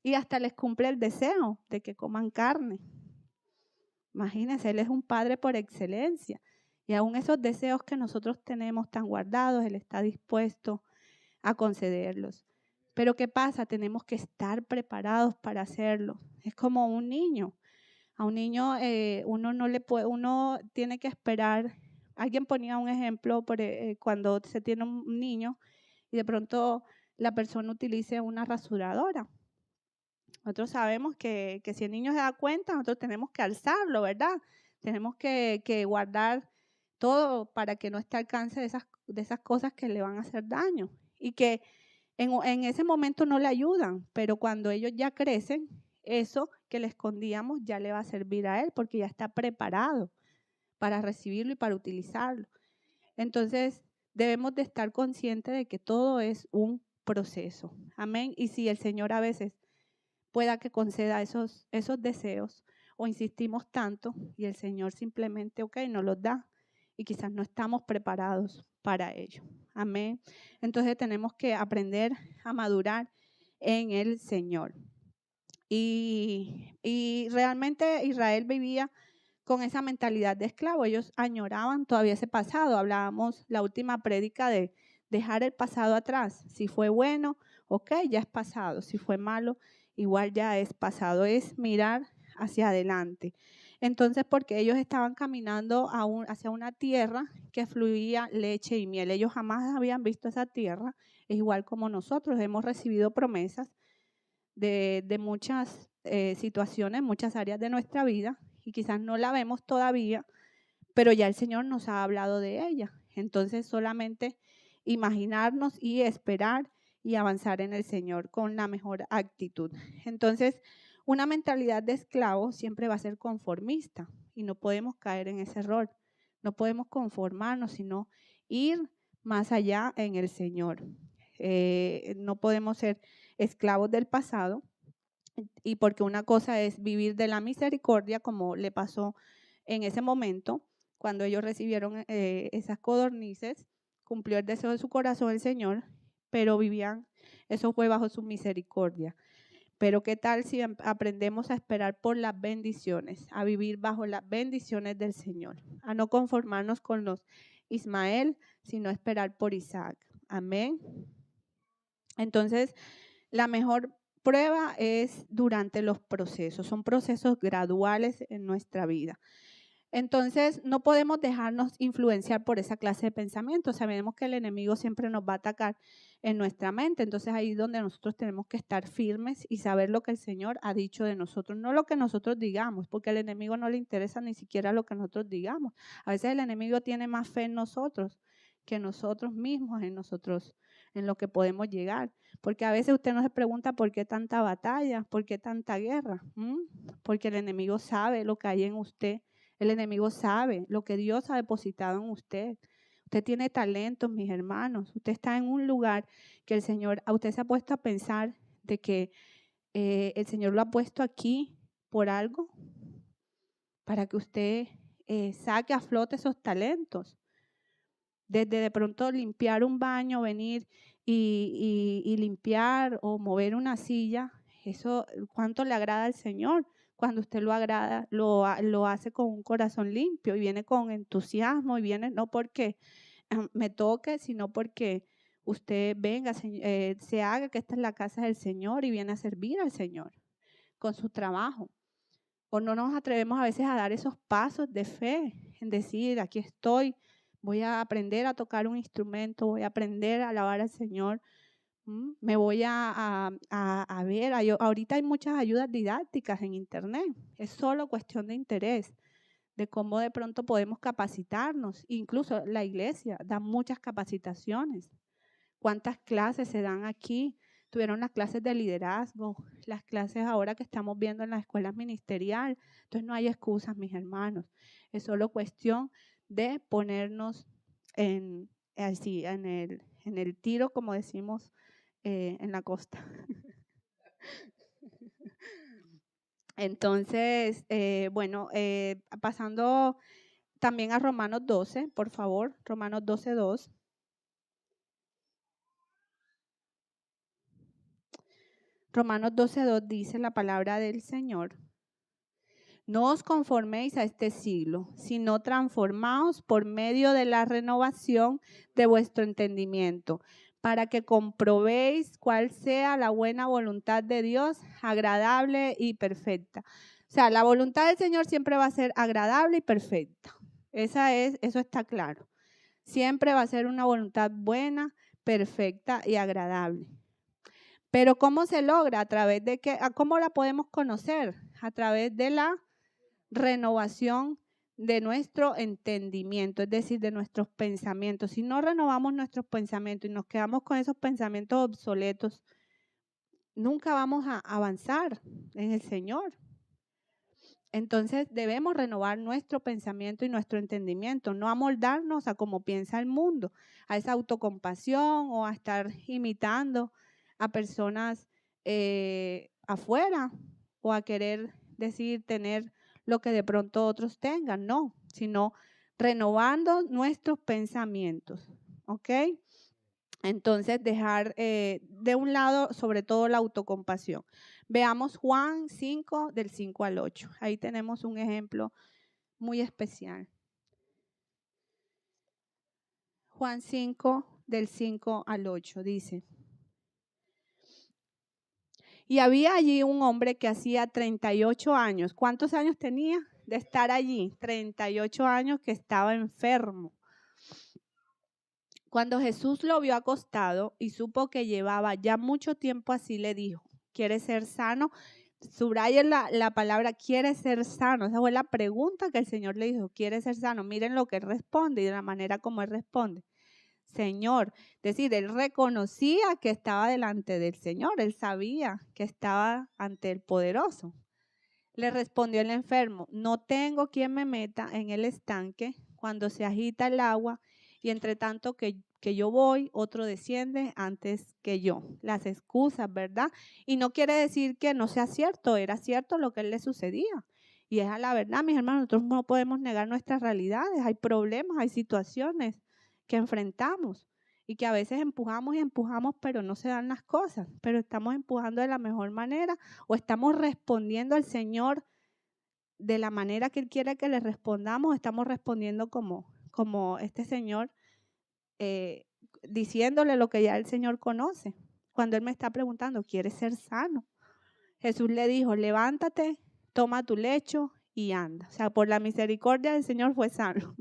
Speaker 2: y hasta les cumple el deseo de que coman carne. Imagínense, Él es un Padre por excelencia y aún esos deseos que nosotros tenemos tan guardados, Él está dispuesto a concederlos. Pero ¿qué pasa? Tenemos que estar preparados para hacerlo. Es como un niño. A un niño uno no le puede, uno tiene que esperar. Alguien ponía un ejemplo cuando se tiene un niño y de pronto la persona utilice una rasuradora. Nosotros sabemos que si el niño se da cuenta, nosotros tenemos que alzarlo, ¿verdad? Tenemos que guardar todo para que no esté al alcance de esas cosas que le van a hacer daño y que en ese momento no le ayudan, pero cuando ellos ya crecen, eso que le escondíamos ya le va a servir a él porque ya está preparado para recibirlo y para utilizarlo. Entonces, debemos de estar conscientes de que todo es un proceso. Amén. Y si el Señor a veces pueda que conceda esos deseos o insistimos tanto y el Señor simplemente, nos los da y quizás no estamos preparados para ello. Amén. Entonces tenemos que aprender a madurar en el Señor. Y realmente Israel vivía con esa mentalidad de esclavo. Ellos añoraban todavía ese pasado. Hablábamos la última prédica de dejar el pasado atrás. Si fue bueno, ya es pasado. Si fue malo, igual ya es pasado. Es mirar hacia adelante. Entonces, porque ellos estaban caminando hacia una tierra que fluía leche y miel. Ellos jamás habían visto esa tierra. Es igual como nosotros hemos recibido promesas de muchas situaciones, muchas áreas de nuestra vida y quizás no la vemos todavía, pero ya el Señor nos ha hablado de ella. Entonces solamente imaginarnos y esperar y avanzar en el Señor con la mejor actitud. Entonces, una mentalidad de esclavo siempre va a ser conformista y no podemos caer en ese error. No podemos conformarnos, sino ir más allá en el Señor. No podemos ser esclavos del pasado y porque una cosa es vivir de la misericordia como le pasó en ese momento cuando ellos recibieron esas codornices, cumplió el deseo de su corazón el Señor, pero vivían, eso fue bajo su misericordia. Pero ¿qué tal si aprendemos a esperar por las bendiciones, a vivir bajo las bendiciones del Señor, a no conformarnos con los Ismael, sino esperar por Isaac? Amén. Entonces, la mejor prueba es durante los procesos, son procesos graduales en nuestra vida. Entonces, no podemos dejarnos influenciar por esa clase de pensamientos. Sabemos que el enemigo siempre nos va a atacar en nuestra mente. Entonces, ahí es donde nosotros tenemos que estar firmes y saber lo que el Señor ha dicho de nosotros, no lo que nosotros digamos, porque al enemigo no le interesa ni siquiera lo que nosotros digamos. A veces el enemigo tiene más fe en nosotros que nosotros mismos, en lo que podemos llegar. Porque a veces usted no se pregunta por qué tanta batalla, por qué tanta guerra. Porque el enemigo sabe lo que hay en usted. El enemigo sabe lo que Dios ha depositado en usted. Usted tiene talentos, mis hermanos. Usted está en un lugar que el Señor, a usted se ha puesto a pensar de que el Señor lo ha puesto aquí por algo, para que usted saque a flote esos talentos. Desde de pronto limpiar un baño, venir y limpiar o mover una silla, eso, ¿cuánto le agrada al Señor? Cuando usted lo agrada, lo hace con un corazón limpio y viene con entusiasmo y viene no porque me toque, sino porque usted venga, se haga que esta es la casa del Señor y viene a servir al Señor con su trabajo. O no nos atrevemos a veces a dar esos pasos de fe, en decir, aquí estoy, voy a aprender a tocar un instrumento, voy a aprender a alabar al Señor. Me voy a ver, ahorita hay muchas ayudas didácticas en internet, es solo cuestión de interés, de cómo de pronto podemos capacitarnos. Incluso la iglesia da muchas capacitaciones. ¿Cuántas clases se dan aquí? Tuvieron las clases de liderazgo, las clases ahora que estamos viendo en las escuelas ministeriales. Entonces no hay excusas, mis hermanos. Es solo cuestión de ponernos así, en el tiro, como decimos en la costa. Entonces, bueno, pasando también a Romanos 12, por favor, Romanos 12:2. Romanos 12:2 dice la palabra del Señor: no os conforméis a este siglo, sino transformaos por medio de la renovación de vuestro entendimiento, para que comprobéis cuál sea la buena voluntad de Dios, agradable y perfecta. O sea, la voluntad del Señor siempre va a ser agradable y perfecta. Eso está claro. Siempre va a ser una voluntad buena, perfecta y agradable. Pero ¿cómo se logra? ¿A través de qué? ¿Cómo la podemos conocer? A través de la renovación de nuestro entendimiento, es decir, de nuestros pensamientos. Si no renovamos nuestros pensamientos y nos quedamos con esos pensamientos obsoletos, nunca vamos a avanzar en el Señor. Entonces debemos renovar nuestro pensamiento y nuestro entendimiento, no amoldarnos a cómo piensa el mundo, a esa autocompasión o a estar imitando a personas afuera o a querer decir tener lo que de pronto otros tengan, no, sino renovando nuestros pensamientos, ¿ok? Entonces dejar de un lado sobre todo la autocompasión. Veamos Juan 5, del 5 al 8. Ahí tenemos un ejemplo muy especial. Juan 5, del 5 al 8 dice: y había allí un hombre que hacía 38 años. ¿Cuántos años tenía de estar allí? 38 años que estaba enfermo. Cuando Jesús lo vio acostado y supo que llevaba ya mucho tiempo así, le dijo: ¿quieres ser sano? Subrayen la palabra ¿quieres ser sano? Esa fue la pregunta que el Señor le dijo: ¿quieres ser sano? Miren lo que él responde y de la manera como él responde: Señor. Es decir, él reconocía que estaba delante del Señor, él sabía que estaba ante el poderoso. Le respondió el enfermo: no tengo quien me meta en el estanque cuando se agita el agua, y entre tanto que yo voy, otro desciende antes que yo. Las excusas, ¿verdad? Y no quiere decir que no sea cierto, era cierto lo que a él le sucedía. Y es a la verdad, mis hermanos, nosotros no podemos negar nuestras realidades. Hay problemas, hay situaciones que enfrentamos y que a veces empujamos y empujamos, pero no se dan las cosas. Pero estamos empujando de la mejor manera o estamos respondiendo al Señor de la manera que Él quiere que le respondamos. Estamos respondiendo como este Señor, diciéndole lo que ya el Señor conoce. Cuando Él me está preguntando: ¿quieres ser sano? Jesús le dijo: levántate, toma tu lecho y anda. O sea, por la misericordia del Señor fue sano.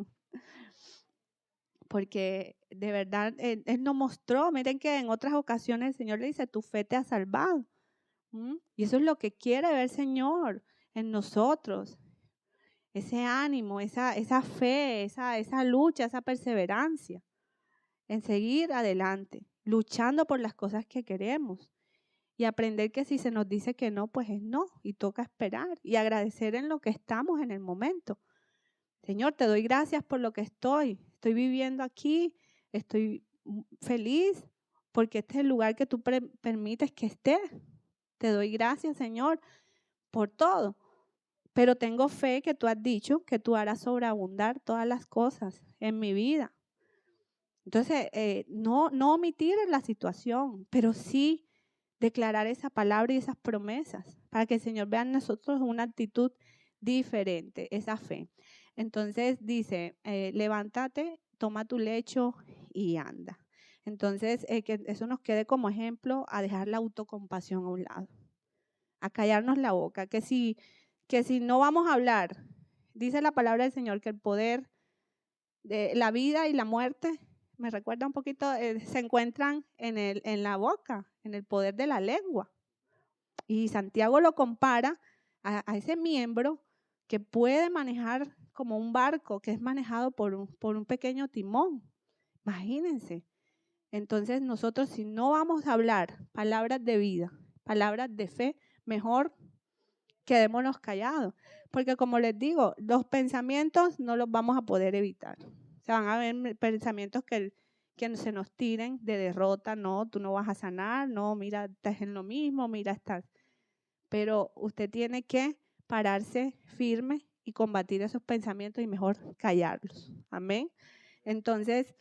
Speaker 2: Porque de verdad Él nos mostró, miren que en otras ocasiones el Señor le dice: tu fe te ha salvado. Y eso es lo que quiere ver el Señor en nosotros. Ese ánimo, esa fe, esa lucha, esa perseverancia en seguir adelante, luchando por las cosas que queremos y aprender que si se nos dice que no, pues es no y toca esperar y agradecer en lo que estamos en el momento. Señor, te doy gracias por lo que estoy viviendo aquí, estoy feliz porque este es el lugar que tú permites que esté. Te doy gracias, Señor, por todo. Pero tengo fe que tú has dicho que tú harás sobreabundar todas las cosas en mi vida. Entonces, no omitir la situación, pero sí declarar esa palabra y esas promesas para que el Señor vea en nosotros una actitud diferente, esa fe. Entonces dice: levántate, toma tu lecho y anda. Entonces, que eso nos quede como ejemplo a dejar la autocompasión a un lado, a callarnos la boca, que si que si no vamos a hablar, dice la palabra del Señor que el poder de la vida y la muerte, me recuerda un poquito, se encuentran en la boca, en el poder de la lengua. Y Santiago lo compara a ese miembro que puede manejar como un barco que es manejado por un pequeño timón. Imagínense. Entonces nosotros, si no vamos a hablar palabras de vida, palabras de fe, mejor quedémonos callados. Porque como les digo, los pensamientos no los vamos a poder evitar. O sea, van a haber pensamientos que se nos tiren de derrota, no, tú no vas a sanar, no, mira, estás en lo mismo, mira, estás. Pero usted tiene que pararse firme y combatir esos pensamientos y mejor callarlos. Amén. Entonces,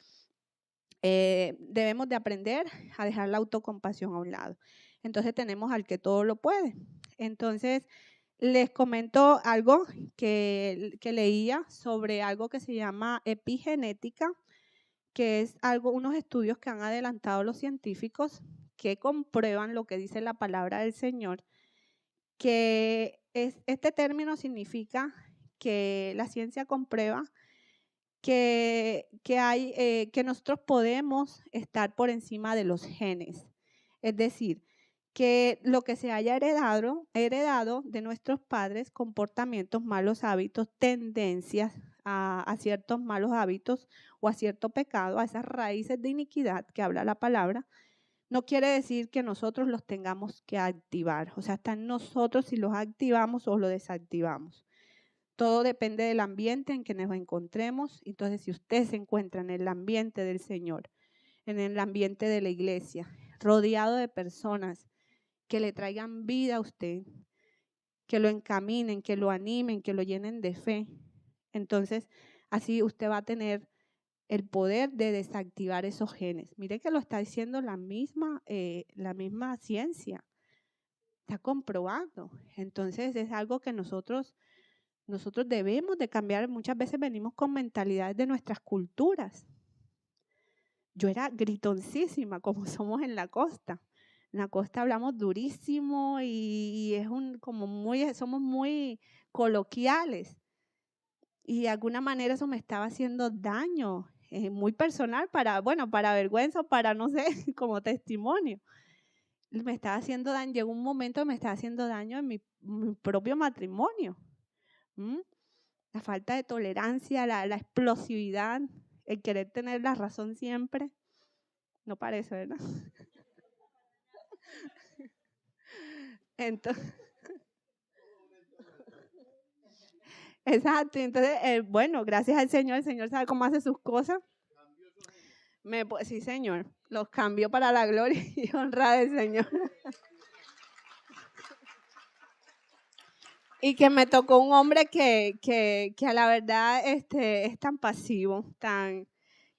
Speaker 2: debemos de aprender a dejar la autocompasión a un lado. Entonces tenemos al que todo lo puede. Entonces, les comento algo que leía sobre algo que se llama epigenética, que es unos estudios que han adelantado los científicos que comprueban lo que dice la palabra del Señor, que este término significa que la ciencia comprueba que nosotros podemos estar por encima de los genes. Es decir, que lo que se haya heredado de nuestros padres, comportamientos, malos hábitos, tendencias a ciertos malos hábitos o a cierto pecado, a esas raíces de iniquidad que habla la palabra, no quiere decir que nosotros los tengamos que activar. O sea, está en nosotros si los activamos o los desactivamos. Todo depende del ambiente en que nos encontremos. Entonces, si usted se encuentra en el ambiente del Señor, en el ambiente de la iglesia, rodeado de personas que le traigan vida a usted, que lo encaminen, que lo animen, que lo llenen de fe, entonces así usted va a tener el poder de desactivar esos genes. Mire que lo está diciendo la misma ciencia. Está comprobado. Entonces es algo que nosotros debemos de cambiar. Muchas veces venimos con mentalidades de nuestras culturas. Yo era gritoncísima, como somos en la costa. En la costa hablamos durísimo y es somos muy coloquiales. Y de alguna manera eso me estaba haciendo daño, muy personal, para vergüenza, para no sé, como testimonio. Me estaba haciendo daño, llegó un momento que me estaba haciendo daño en mi propio matrimonio. La falta de tolerancia, la explosividad, el querer tener la razón siempre. No parece, ¿verdad? Entonces, exacto. Entonces, bueno, gracias al Señor, el Señor sabe cómo hace sus cosas. Sí, Señor, los cambió para la gloria y honra del Señor. Y que me tocó un hombre que a la verdad es tan pasivo,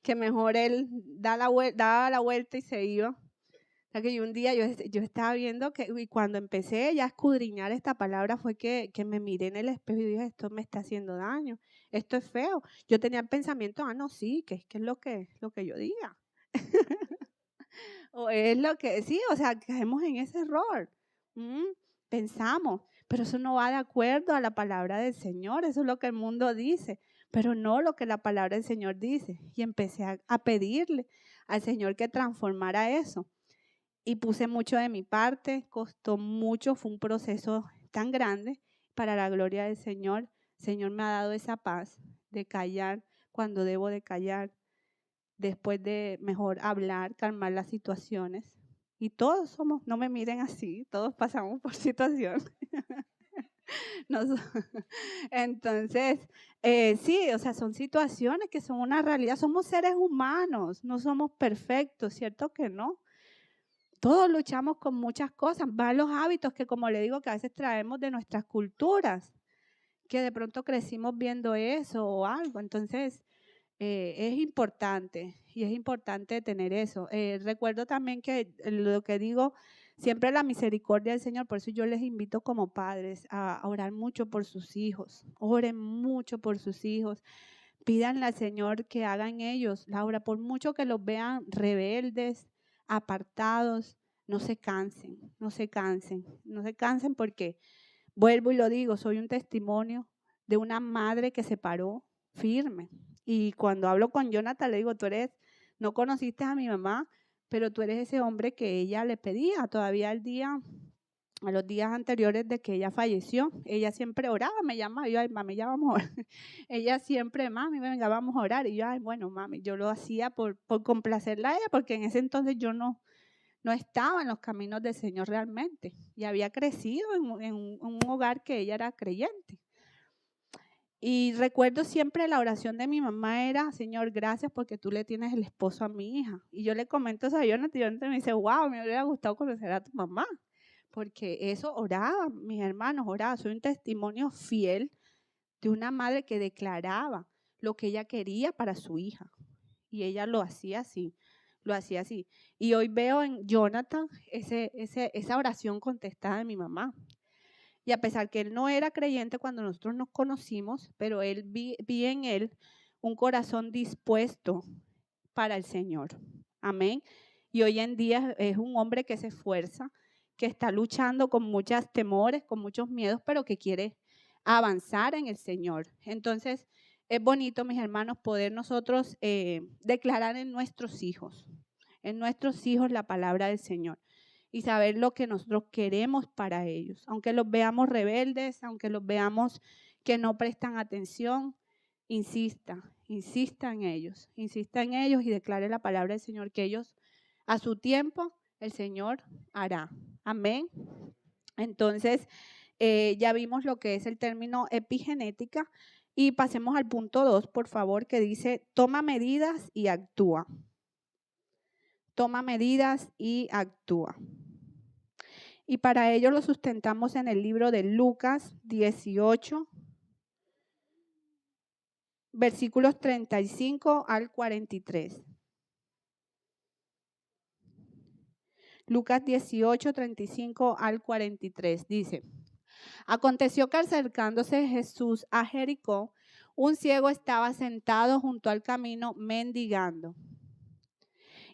Speaker 2: que mejor él daba la vuelta y se iba. O sea, que un día yo estaba viendo y cuando empecé ya a escudriñar esta palabra fue que me miré en el espejo y dije, esto me está haciendo daño, esto es feo. Yo tenía el pensamiento, no, sí, que es lo que yo diga. O es lo que, sí, o sea, caemos en ese error. Pensamos, pero eso no va de acuerdo a la palabra del Señor, eso es lo que el mundo dice, pero no lo que la palabra del Señor dice. Y empecé a pedirle al Señor que transformara eso. Y puse mucho de mi parte, costó mucho, fue un proceso tan grande. Para la gloria del Señor, el Señor me ha dado esa paz de callar cuando debo de callar, después de mejor hablar, calmar las situaciones. Y todos somos, no me miren así, todos pasamos por situaciones. Entonces, sí, o sea, son situaciones que son una realidad. Somos seres humanos, no somos perfectos, ¿cierto que no? Todos luchamos con muchas cosas, malos hábitos que, como le digo, que a veces traemos de nuestras culturas, que de pronto crecimos viendo eso o algo. Entonces, es importante y es importante tener eso. Recuerdo también que lo que digo, siempre la misericordia del Señor, por eso yo les invito como padres a orar mucho por sus hijos, oren mucho por sus hijos, pídanle al Señor que hagan ellos, Laura, por mucho que los vean rebeldes, apartados, no se cansen, no se cansen, no se cansen porque Vuelvo y lo digo, soy un testimonio de una madre que se paró firme. Y cuando hablo con Jonathan, le digo, no conociste a mi mamá, pero tú eres ese hombre que ella le pedía todavía a los días anteriores de que ella falleció. Ella siempre oraba, me llamaba, yo, ay, mami, ya vamos a orar. Ella siempre, mami, venga, vamos a orar. Y yo, ay, bueno, mami, yo lo hacía por complacerla a ella, porque en ese entonces yo no estaba en los caminos del Señor realmente y había crecido en un hogar que ella era creyente. Y recuerdo siempre la oración de mi mamá era, Señor, gracias porque tú le tienes el esposo a mi hija. Y yo le comento eso a Jonathan me dice, wow, me hubiera gustado conocer a tu mamá, porque eso oraba, mis hermanos, oraba. Soy un testimonio fiel de una madre que declaraba lo que ella quería para su hija. Y ella lo hacía así. Y hoy veo en Jonathan esa oración contestada de mi mamá. Y a pesar que él no era creyente cuando nosotros nos conocimos, pero vi en él un corazón dispuesto para el Señor. Amén. Y hoy en día es un hombre que se esfuerza, que está luchando con muchos temores, con muchos miedos, pero que quiere avanzar en el Señor. Entonces, es bonito, mis hermanos, poder nosotros declarar en nuestros hijos la palabra del Señor y saber lo que nosotros queremos para ellos. Aunque los veamos rebeldes, aunque los veamos que no prestan atención, insista en ellos y declare la palabra del Señor, que ellos a su tiempo el Señor hará. Amén. Entonces, ya vimos lo que es el término epigenética y pasemos al punto 2, por favor, que dice, toma medidas y actúa. Toma medidas y actúa. Y para ello lo sustentamos en el libro de Lucas 18, versículos 35 al 43. Lucas 18, 35 al 43 dice, aconteció que acercándose Jesús a Jericó, un ciego estaba sentado junto al camino mendigando.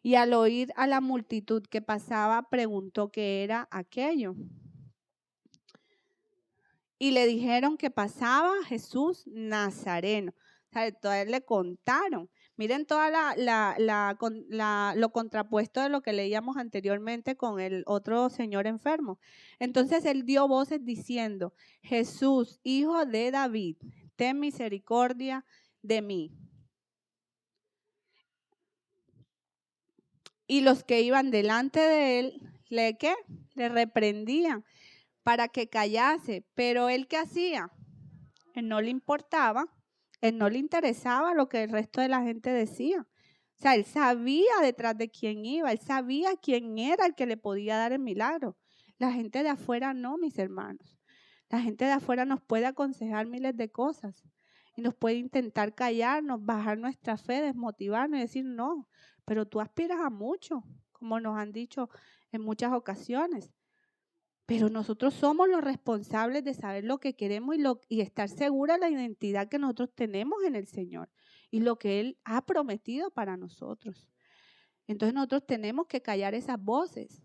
Speaker 2: Y al oír a la multitud que pasaba, preguntó qué era aquello. Y le dijeron que pasaba Jesús Nazareno. O sea, entonces le contaron. Miren toda lo contrapuesto de lo que leíamos anteriormente con el otro señor enfermo. Entonces él dio voces diciendo, Jesús, hijo de David, ten misericordia de mí. Y los que iban delante de él, ¿le reprendían para que callase? Pero él, ¿qué hacía? Él no le importaba, él no le interesaba lo que el resto de la gente decía. O sea, él sabía detrás de quién iba, él sabía quién era el que le podía dar el milagro. La gente de afuera no, mis hermanos. La gente de afuera nos puede aconsejar miles de cosas y nos puede intentar callarnos, bajar nuestra fe, desmotivarnos y decir no, pero tú aspiras a mucho, como nos han dicho en muchas ocasiones. Pero nosotros somos los responsables de saber lo que queremos y estar segura de la identidad que nosotros tenemos en el Señor y lo que Él ha prometido para nosotros. Entonces nosotros tenemos que callar esas voces.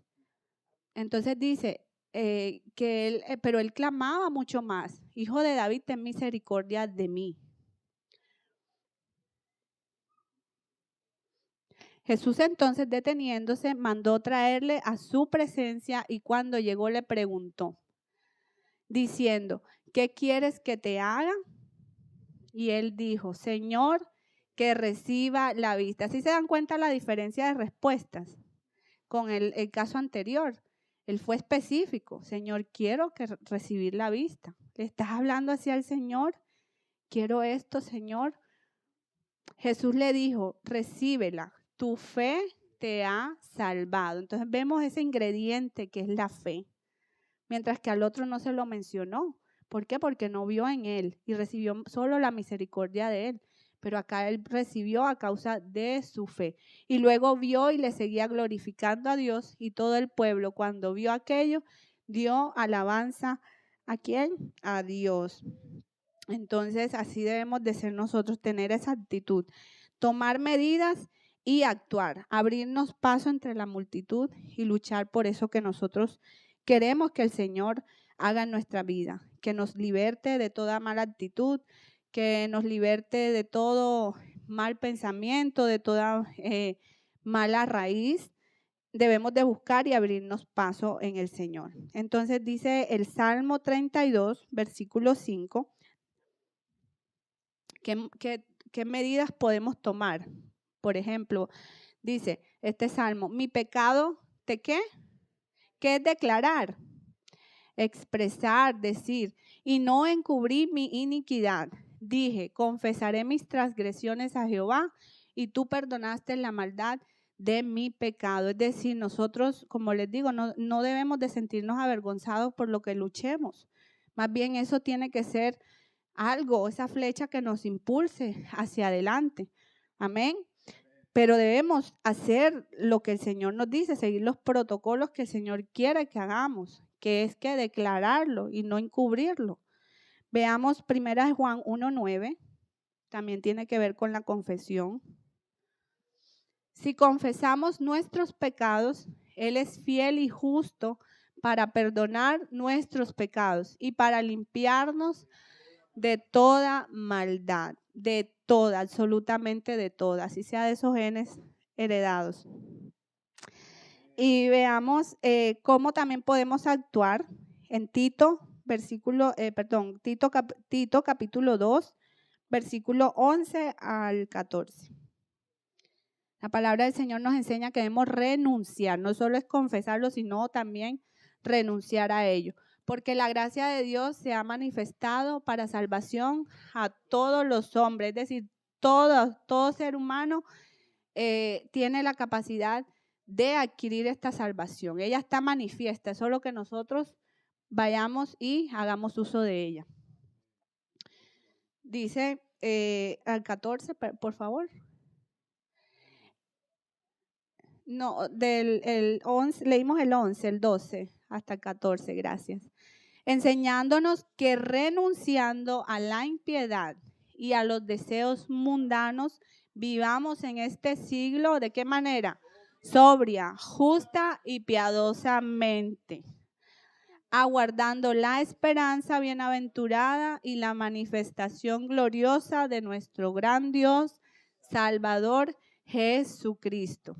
Speaker 2: Entonces dice pero él clamaba mucho más, Hijo de David, ten misericordia de mí. Jesús entonces, deteniéndose, mandó traerle a su presencia y cuando llegó le preguntó, diciendo, ¿qué quieres que te haga? Y él dijo, Señor, que reciba la vista. ¿Sí se dan cuenta la diferencia de respuestas con el caso anterior? Él fue específico, Señor, quiero recibir la vista. ¿Le estás hablando así al Señor? Quiero esto, Señor. Jesús le dijo, recíbela, tu fe te ha salvado. Entonces vemos ese ingrediente que es la fe, mientras que al otro no se lo mencionó. ¿Por qué? Porque no vio en él y recibió solo la misericordia de él. Pero acá él recibió a causa de su fe. Y luego vio y le seguía glorificando a Dios y todo el pueblo, cuando vio aquello, dio alabanza ¿a quién? A Dios. Entonces, así debemos de ser nosotros, tener esa actitud, tomar medidas y actuar, abrirnos paso entre la multitud y luchar por eso que nosotros queremos que el Señor haga en nuestra vida, que nos liberte de toda mala actitud, que nos liberte de todo mal pensamiento, de toda mala raíz. Debemos de buscar y abrirnos paso en el Señor. Entonces dice el Salmo 32, versículo 5, ¿qué medidas podemos tomar? Por ejemplo, dice este Salmo, mi pecado, ¿de qué? ¿Qué es declarar? Expresar, decir, y no encubrí mi iniquidad. Dije, confesaré mis transgresiones a Jehová, y tú perdonaste la maldad de mi pecado. Es decir, nosotros, como les digo, no debemos de sentirnos avergonzados por lo que luchemos. Más bien eso tiene que ser algo, esa flecha que nos impulse hacia adelante. Amén. Pero debemos hacer lo que el Señor nos dice, seguir los protocolos que el Señor quiere que hagamos, que es que declararlo y no encubrirlo. Veamos 1 Juan 1:9, también tiene que ver con la confesión. Si confesamos nuestros pecados, Él es fiel y justo para perdonar nuestros pecados y para limpiarnos de toda maldad, de toda, absolutamente de toda, así sea de esos genes heredados. Y veamos cómo también podemos actuar en Tito, Tito capítulo 2, versículo 11 al 14. La palabra del Señor nos enseña que debemos renunciar, no solo es confesarlo, sino también renunciar a ello. Porque la gracia de Dios se ha manifestado para salvación a todos los hombres, es decir, todo ser humano tiene la capacidad de adquirir esta salvación. Ella está manifiesta, es solo que nosotros vayamos y hagamos uso de ella. Dice al 14, por favor. No, el 11, leímos el 11, el 12 hasta el 14, gracias. Enseñándonos que renunciando a la impiedad y a los deseos mundanos, vivamos en este siglo, ¿de qué manera? Sobria, justa y piadosamente, aguardando la esperanza bienaventurada y la manifestación gloriosa de nuestro gran Dios, Salvador Jesucristo,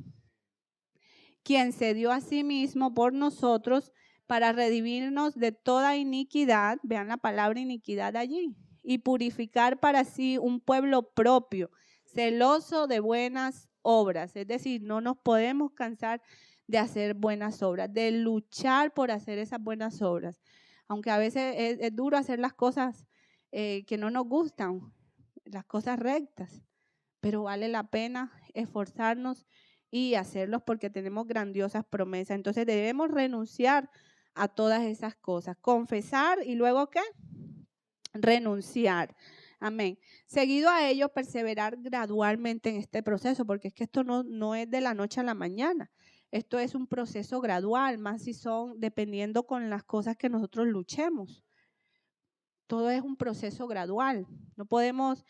Speaker 2: quien se dio a sí mismo por nosotros para redimirnos de toda iniquidad, vean la palabra iniquidad allí, y purificar para sí un pueblo propio, celoso de buenas obras. Es decir, no nos podemos cansar de hacer buenas obras, de luchar por hacer esas buenas obras. Aunque a veces es duro hacer las cosas que no nos gustan, las cosas rectas, pero vale la pena esforzarnos y hacerlos porque tenemos grandiosas promesas. Entonces debemos renunciar a todas esas cosas. Confesar y luego ¿qué? Renunciar. Amén. Seguido a ello, perseverar gradualmente en este proceso, porque es que esto no es de la noche a la mañana. Esto es un proceso gradual, más si son dependiendo con las cosas que nosotros luchemos. Todo es un proceso gradual. No podemos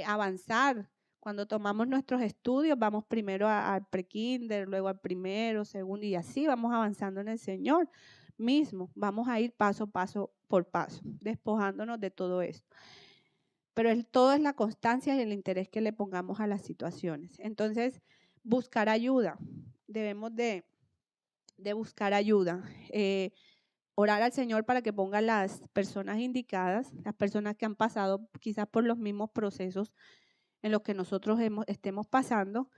Speaker 2: avanzar. Cuando tomamos nuestros estudios, vamos primero al pre-kinder, luego al primero, segundo, y así vamos avanzando en el Señor mismo. Vamos a ir paso por paso, despojándonos de todo esto. Pero todo es la constancia y el interés que le pongamos a las situaciones. Entonces, buscar ayuda. Debemos de buscar ayuda. Orar al Señor para que ponga las personas indicadas, las personas que han pasado quizás por los mismos procesos en los que nosotros estemos pasando,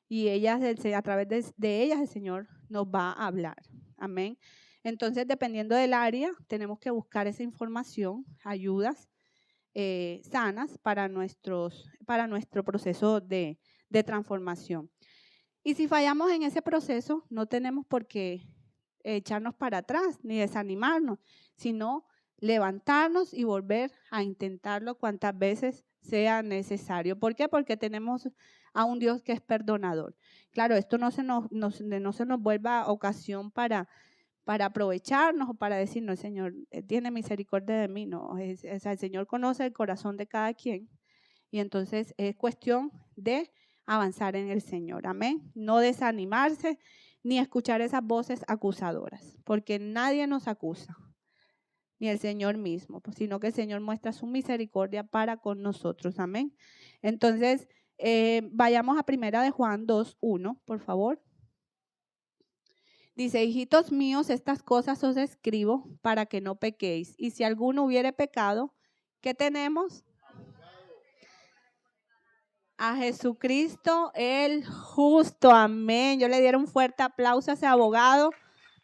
Speaker 2: y ellas, a través de ellas el Señor nos va a hablar. Amén. Entonces, dependiendo del área, tenemos que buscar esa información, ayudas sanas para nuestro proceso de transformación. Y si fallamos en ese proceso, no tenemos por qué echarnos para atrás ni desanimarnos, sino levantarnos y volver a intentarlo cuantas veces sea necesario. ¿Por qué? Porque tenemos a un Dios que es perdonador. Claro, esto no se nos vuelva ocasión para aprovecharnos o para decir, no, el Señor tiene misericordia de mí. No, el Señor conoce el corazón de cada quien, y entonces es cuestión de avanzar en el Señor. Amén. No desanimarse ni escuchar esas voces acusadoras, porque nadie nos acusa. ni el Señor mismo, sino que el Señor muestra su misericordia para con nosotros. Amén. Entonces, vayamos a primera de Juan 2:1, por favor. Dice, hijitos míos, estas cosas os escribo para que no pequéis. Y si alguno hubiere pecado, ¿qué tenemos? A Jesucristo el justo. Amén. Yo le diera un fuerte aplauso a ese abogado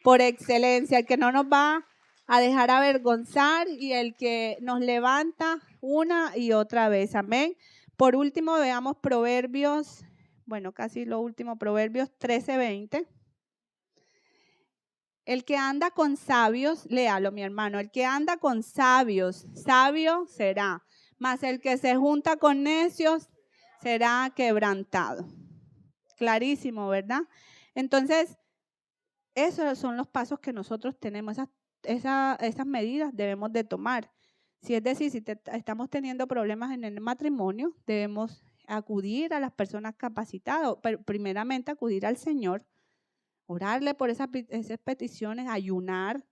Speaker 2: por excelencia, el que no nos va a dejar avergonzar y el que nos levanta una y otra vez. Amén. Por último, veamos Proverbios, casi lo último, Proverbios 13:20. El que anda con sabios, léalo mi hermano, el que anda con sabios, sabio será, mas el que se junta con necios será quebrantado. Clarísimo, ¿verdad? Entonces, esos son los pasos que nosotros tenemos, esas medidas debemos de tomar. Si es decir, si estamos teniendo problemas en el matrimonio, debemos acudir a las personas capacitadas, pero primeramente acudir al Señor, orarle por esas peticiones, ayunar,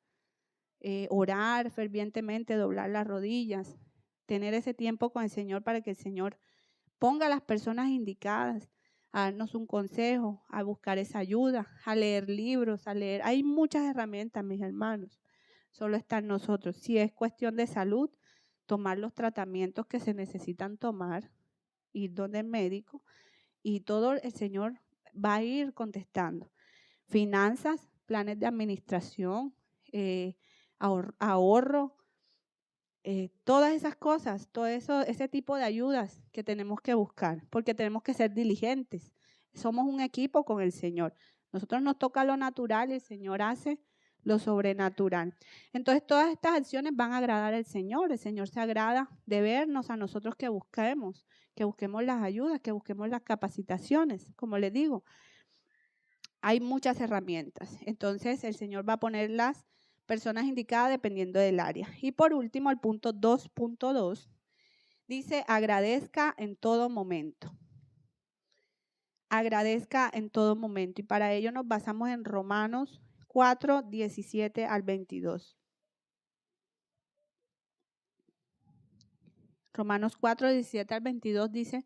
Speaker 2: orar fervientemente, doblar las rodillas, tener ese tiempo con el Señor para que el Señor ponga a las personas indicadas a darnos un consejo, a buscar esa ayuda, a leer libros, a leer. Hay muchas herramientas, mis hermanos. Solo está en nosotros. Si es cuestión de salud, tomar los tratamientos que se necesitan tomar, ir donde el médico y todo el Señor va a ir contestando. Finanzas, planes de administración, ahorro, todas esas cosas, todo eso, ese tipo de ayudas que tenemos que buscar, porque tenemos que ser diligentes. Somos un equipo con el Señor. Nosotros nos toca lo natural y el Señor hace lo sobrenatural. Entonces, todas estas acciones van a agradar al Señor. El Señor se agrada de vernos a nosotros que busquemos las ayudas, que busquemos las capacitaciones. Como les digo, hay muchas herramientas. Entonces, el Señor va a poner las personas indicadas dependiendo del área. Y por último, el punto 2.2 dice, agradezca en todo momento. Agradezca en todo momento. Y para ello nos basamos en Romanos 4:17 al 22. Romanos 4:17 al 22 dice,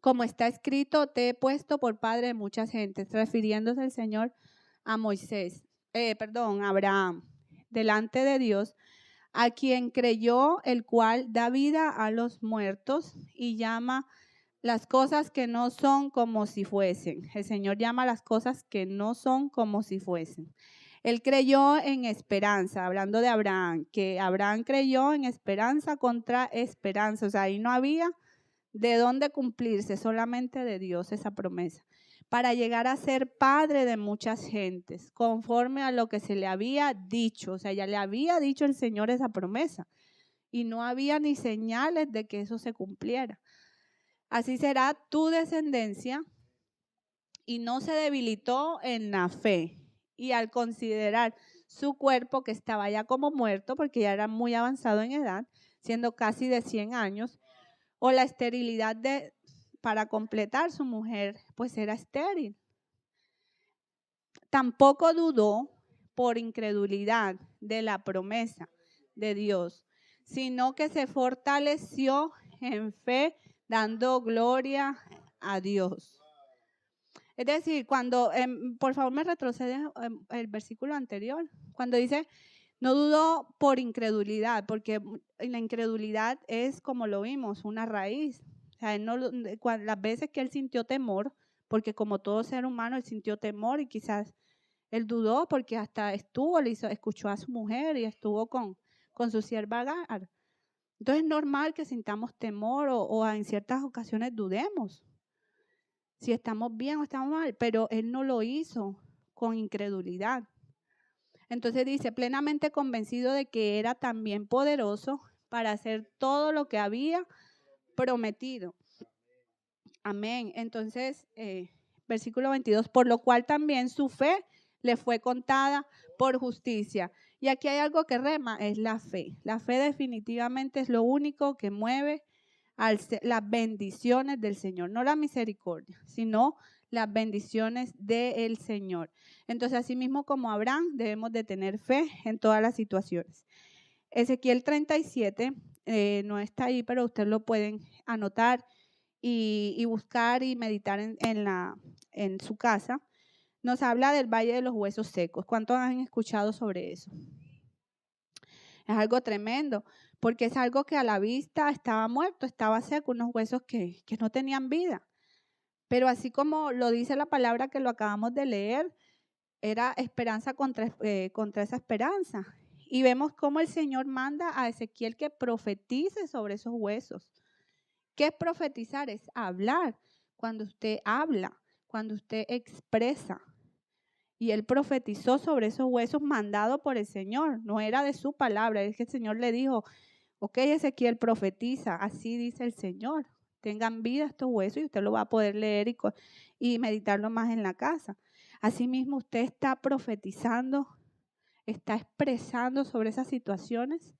Speaker 2: como está escrito, te he puesto por padre de muchas gentes, refiriéndose el Señor a Abraham, delante de Dios, a quien creyó, el cual da vida a los muertos y llama las cosas que no son como si fuesen. El Señor llama las cosas que no son como si fuesen. Él creyó en esperanza, hablando de Abraham, que Abraham creyó en esperanza contra esperanza. O sea, ahí no había de dónde cumplirse, solamente de Dios esa promesa, para llegar a ser padre de muchas gentes, conforme a lo que se le había dicho. O sea, ya le había dicho el Señor esa promesa y no había ni señales de que eso se cumpliera. Así será tu descendencia, y no se debilitó en la fe. Y al considerar su cuerpo, que estaba ya como muerto, porque ya era muy avanzado en edad, siendo casi de 100 años, o la esterilidad para completar su mujer, pues era estéril. Tampoco dudó por incredulidad de la promesa de Dios, sino que se fortaleció en fe, dando gloria a Dios. Es decir, cuando, por favor me retrocede el versículo anterior, cuando dice, no dudó por incredulidad, porque la incredulidad es, como lo vimos, una raíz. O sea, las veces que él sintió temor, porque como todo ser humano, él sintió temor y quizás él dudó porque hasta escuchó a su mujer y estuvo con su sierva Agar. Entonces es normal que sintamos temor o en ciertas ocasiones dudemos si estamos bien o estamos mal, pero él no lo hizo con incredulidad. Entonces dice, plenamente convencido de que era también poderoso para hacer todo lo que había prometido. Amén. Entonces, versículo 22, por lo cual también su fe le fue contada por justicia. Y aquí hay algo que rema, es la fe. La fe definitivamente es lo único que mueve las bendiciones del Señor, no la misericordia, sino las bendiciones del Señor. Entonces, así mismo como Abraham, debemos de tener fe en todas las situaciones. Ezequiel 37 no está ahí, pero ustedes lo pueden anotar y buscar y meditar en su casa. Nos habla del Valle de los Huesos Secos. ¿Cuántos han escuchado sobre eso? Es algo tremendo, porque es algo que a la vista estaba muerto, estaba seco, unos huesos que no tenían vida. Pero así como lo dice la palabra que lo acabamos de leer, era esperanza contra esa esperanza. Y vemos cómo el Señor manda a Ezequiel que profetice sobre esos huesos. ¿Qué es profetizar? Es hablar. Cuando usted habla, cuando usted expresa. Y él profetizó sobre esos huesos mandado por el Señor. No era de su palabra, es que el Señor le dijo, ok, Ezequiel profetiza, así dice el Señor. Tengan vida estos huesos y usted lo va a poder leer y meditarlo más en la casa. Asimismo, usted está profetizando, está expresando sobre esas situaciones,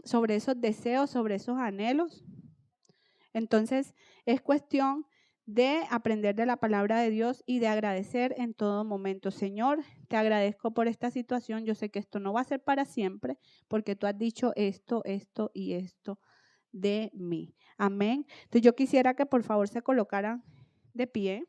Speaker 2: sobre esos deseos, sobre esos anhelos. Entonces, es cuestión de aprender de la palabra de Dios y de agradecer en todo momento. Señor, te agradezco por esta situación. Yo sé que esto no va a ser para siempre, porque tú has dicho esto, esto y esto de mí. Amén. Entonces, yo quisiera que por favor se colocaran de pie.